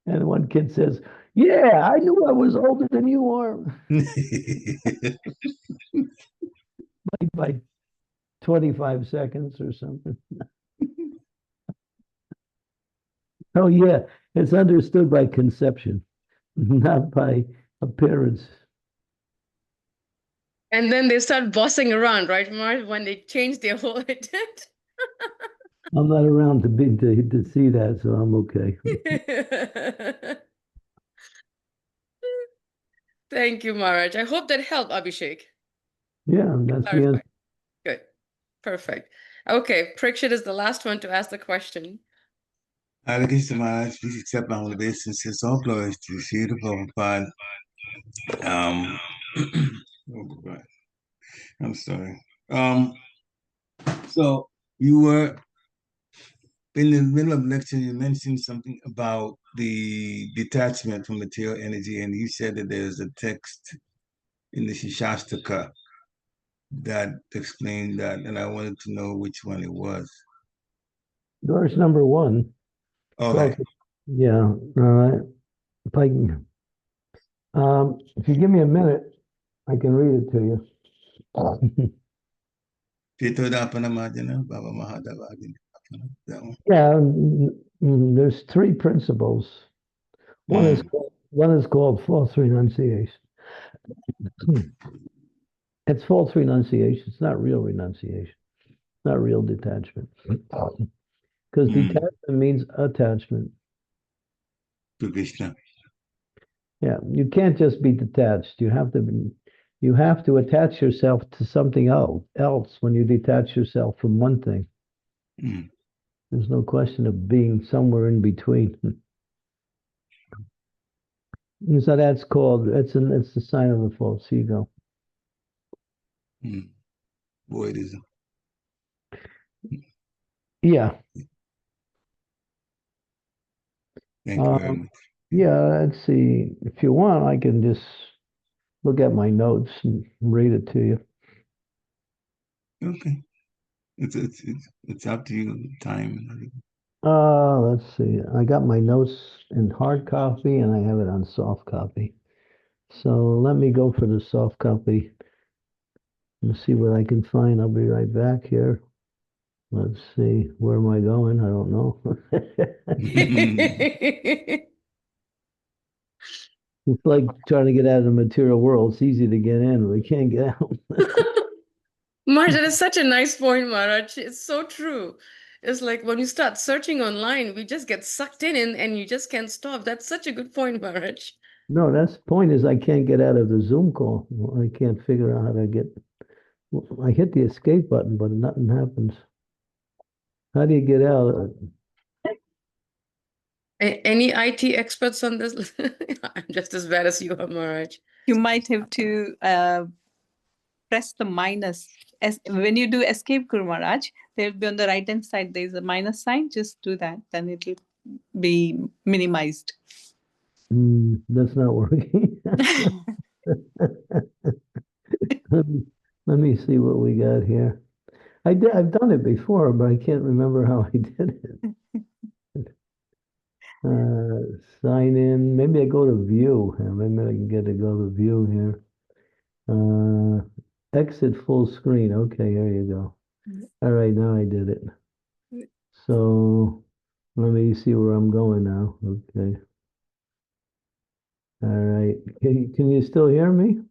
And one kid says, "Yeah, I knew I was older than you are." by 25 seconds or something. Oh, yeah, it's understood by conception, not by appearance. And then they start bossing around, right, Mark, when they change their whole intent. I'm not around to see that, so I'm okay. Thank you, Maharaj. I hope that helped, Abhishek. Yeah, that's the answer. Good. Perfect. Okay, Prikshit is the last one to ask the question. Hare Krishna Maharaj, please accept my obeisances. All glories to Srila Prabhupada. Oh God, I'm sorry. So you were in the middle of lecture. You mentioned something about the detachment from material energy, and you said that there's a text in the Shastaka that explained that, and I wanted to know which one it was. Verse number 1. Okay. Yeah. If I can, if you give me a minute, I can read it to you. Yeah, there's 3 principles. One is called false renunciation. It's false renunciation. It's not real renunciation. It's not real detachment. Because detachment means attachment. To Krishna. Yeah, you can't just be detached. You have to attach yourself to something else when you detach yourself from one thing. There's no question of being somewhere in between. And so that's called, it's the sign of the false ego. Voidism. Yeah. Thank you very much. Yeah, let's see. If you want, I can just look at my notes and read it to you. Okay. It's up to you, time. Let's see. I got my notes in hard copy and I have it on soft copy. So let me go for the soft copy and see what I can find. I'll be right back here. Let's see. Where am I going? I don't know. It's like trying to get out of the material world. It's easy to get in, but we can't get out. Maharaj, that is such a nice point, Maharaj. It's so true. It's like when you start searching online, we just get sucked in and you just can't stop. That's such a good point, Maharaj. No, that's the point is I can't get out of the Zoom call. I can't figure out how to get. I hit the escape button, but nothing happens. How do you get out? Any IT experts on this? I'm just as bad as you are, Maharaj. You might have to press the minus. As when you do escape Guru Maharaj, there'll be on the right hand side, there's a minus sign. Just do that, then it'll be minimized. That's not working. Let me see what we got here. I've done it before, but I can't remember how I did it. Sign in. Maybe I go to view. Maybe I can get to go to view here. Exit full screen. Okay, here you go. All right, now I did it. So let me see where I'm going now. Okay. All right. Can you still hear me?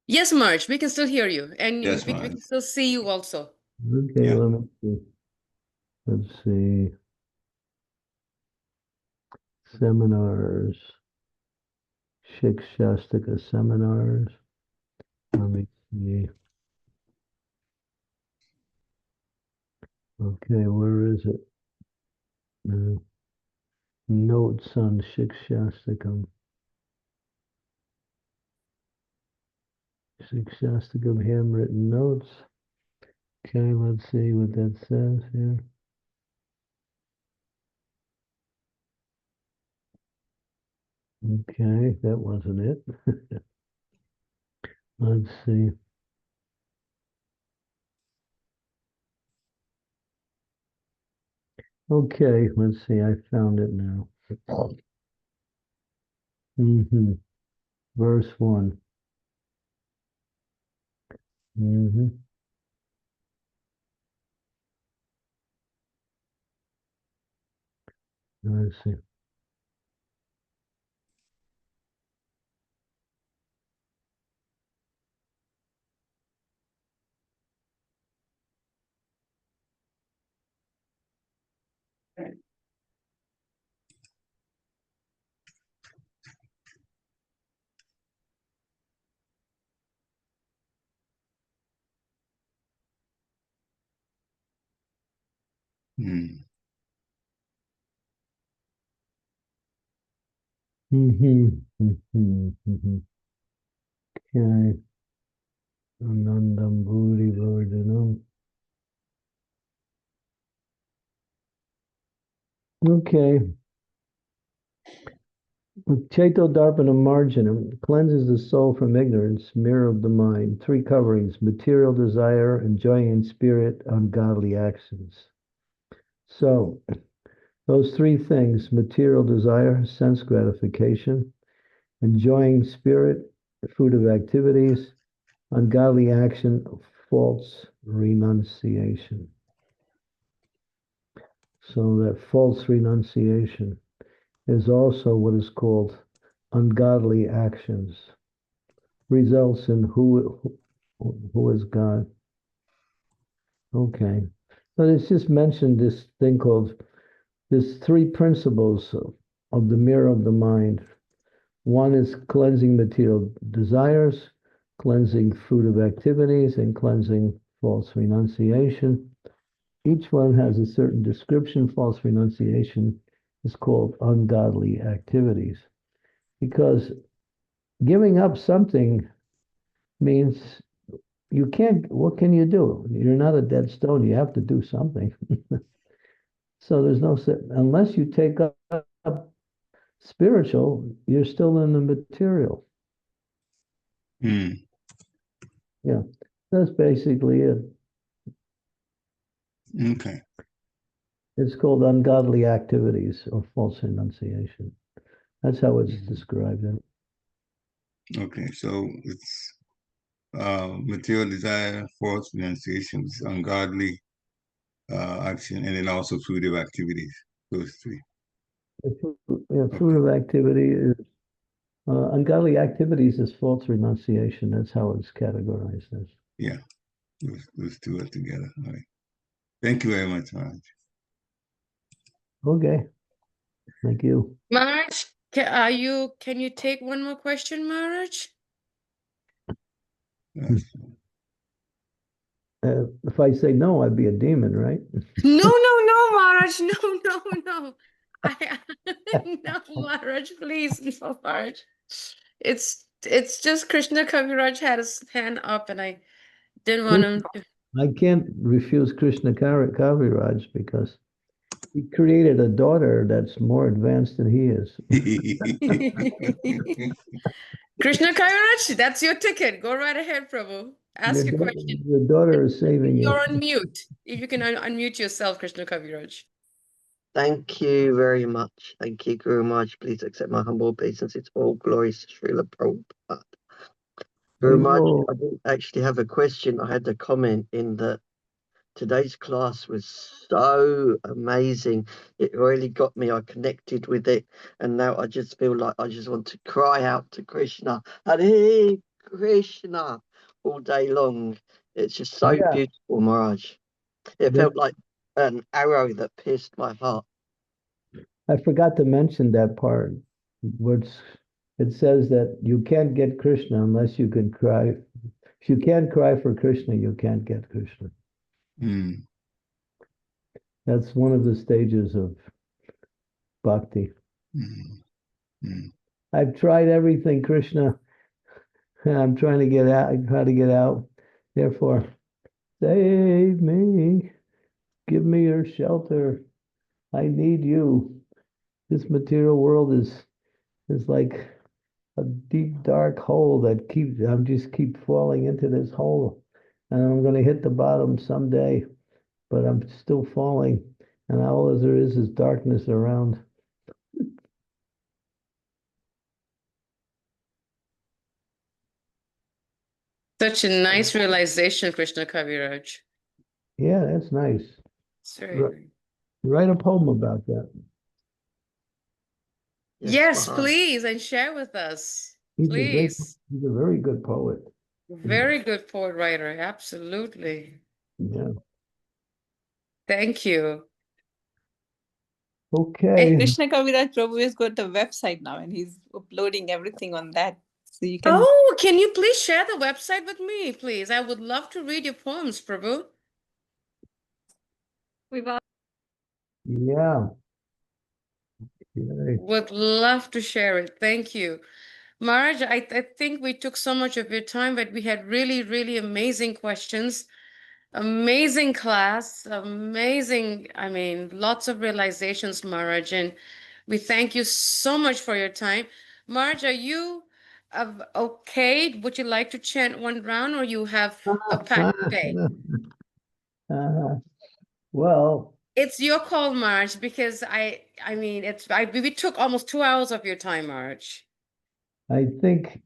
Yes, Maharaj, we can still hear you. And Yes, we can still see you also. Okay, let me see. Let's see. Seminars. Shikshastika seminars. Let me see. Okay, where is it? Notes on Shikshastikam. Shikshastikam handwritten notes. Okay, let's see what that says here. Okay, that wasn't it. Let's see. Okay, let's see. I found it now. Verse 1. Let's see. Okay. Anandam Bhuri Vardhanam. Okay. Cheto Darpana Marjanam cleanses the soul from ignorance, mirror of the mind, three coverings, material desire, enjoying in spirit, ungodly actions. So, those three things, material desire, sense gratification, enjoying spirit, fruit of activities, ungodly action, false renunciation. So that false renunciation is also what is called ungodly actions, results in who is God. Okay. But it's just mentioned this thing called, there's three principles of the mirror of the mind. One is cleansing material desires, cleansing fruit of activities, and cleansing false renunciation. Each one has a certain description. False renunciation is called ungodly activities because giving up something means you can't, what can you do? You're not a dead stone. You have to do something. So there's no, unless you take up spiritual, you're still in the material. Hmm. Yeah, that's basically it. Okay. It's called ungodly activities or false renunciation. That's how it's described. Okay. So it's material desire, false renunciation, ungodly action, and then also fruitive activities. Those three. Fruit of activity is ungodly activities is false renunciation. That's how it's categorized as. Yeah, those two are together. All right. Thank you very much, Maharaj. Okay. Thank you. Maharaj, can you take one more question, Maharaj? Yes. If I say no, I'd be a demon, right? No, Maharaj, no. No, Maharaj, please, no, Maharaj. It's just Krishna Kaviraj had his hand up, and I didn't want him to. I can't refuse Krishna Kaviraj because he created a daughter that's more advanced than he is. Krishna Kaviraj, that's your ticket. Go right ahead, Prabhu. Ask your question. Your daughter is saving you. You're on mute. If you can unmute yourself, Krishna Kaviraj. Thank you very much. Thank you, Guru Maharaj. Please accept my humble obeisance. All glories to Srila Prabhupada. Guru Maharaj, I didn't actually have a question. I had a comment in that today's class was so amazing. It really got me. I connected with it. And now I just feel like I just want to cry out to Krishna, Hare Krishna, all day long. It's just so beautiful, Maharaj. It felt like an arrow that pierced my heart. I forgot to mention that part. It says that you can't get Krishna unless you can cry. If you can't cry for Krishna, you can't get Krishna. Mm. That's one of the stages of bhakti. I've tried everything, Krishna. I'm trying to get out. I try to get out. Therefore, save me. Give me your shelter. I need you. This material world is like a deep, dark hole that I'm just keep falling into this hole. And I'm going to hit the bottom someday, but I'm still falling. And all there is darkness around. Such a nice realization, Krishna Kaviraj. Yeah, that's nice. It's very nice. Write a poem about that. Yes, please, and share with us. Please. He's a very good poet. Very good poet writer, absolutely. Yeah. Thank you. Okay. And Krishna Kaviraj Prabhu has got a website now and he's uploading everything on that. So you can. Oh, can you please share the website with me, please? I would love to read your poems, Prabhu. Yeah. Would love to share it. Thank you. Maharaj, I think we took so much of your time, but we had really, really amazing questions. Amazing class, amazing, lots of realizations, Maharaj. And We thank you so much for your time. Marge, are you okay? Would you like to chant one round, or you have a packed day? Well, It's your call, Marge, because I mean, we took almost 2 hours of your time, Marge. I think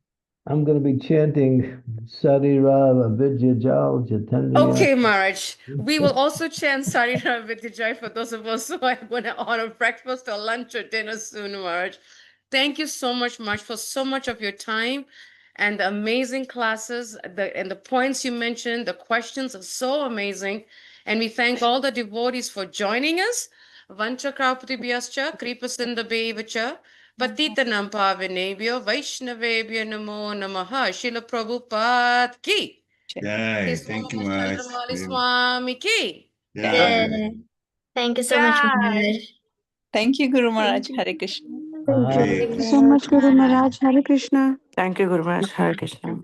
I'm going to be chanting Sarira Vidyajal Jatandriya. Okay, Marge. We will also chant Sarira Vidyajai for those of us who are going to order breakfast or lunch or dinner soon, Marge. Thank you so much, Marge, for so much of your time and the amazing classes, and the points you mentioned. The questions are so amazing. And we thank all the devotees for joining us. Vancha Krapatibhyascha, Kripasindabevacha, Patitanam Pavinebhyo, Vaishnavebhyo Namo Namaha, Srila Prabhupada Ki. Jai. Thank you, Maharaj. Chandramauli Swami Ki. Jai. Thank you so much, Jai. Maharaj. Thank you, Guru Maharaj. Hare Krishna. Hare Thank you so much, Guru Maharaj. Hare Krishna. Thank you, Guru Maharaj. Hare Krishna.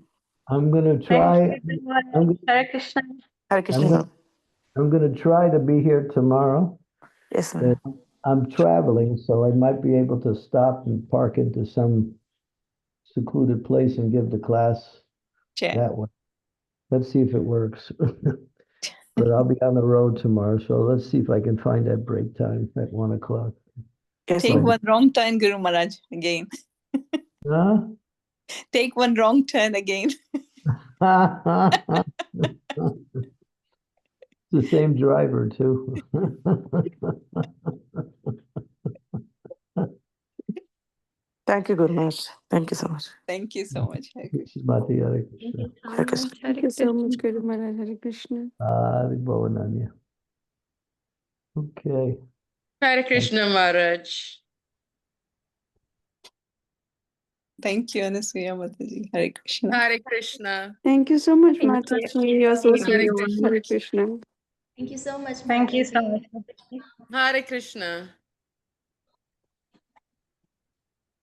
I'm going to Thank try. you, Guru Maharaj. I'm, Hare Krishna. Hare Krishna. I'm going to try to be here tomorrow. Yes, ma'am. I'm traveling, so I might be able to stop and park into some secluded place and give the class Sure. that way. Let's see if it works. But I'll be on the road tomorrow, so let's see if I can find that break time at 1 o'clock. Yes, Take ma'am. one wrong turn, Guru Maharaj, again. Huh? Take one wrong turn again. It's the same driver, too. Thank you, Guru Maharaj. Thank you so much. Thank you so much. Hare Krishna. Bhakti Hare Krishna. Hare Krishna. Thank you so much, Guru Maharaj. Hare Krishna. Hari Bhavananya. Okay. Hare Krishna, Maharaj. Thank you, Anasuya Mataji. Hare Krishna. Hare Krishna. Thank you so much, Thank you. Mataji. You're so Hare sweet. Krishna. Hare Krishna. Thank you so much, Thank you so Mataji. much. Hare Krishna.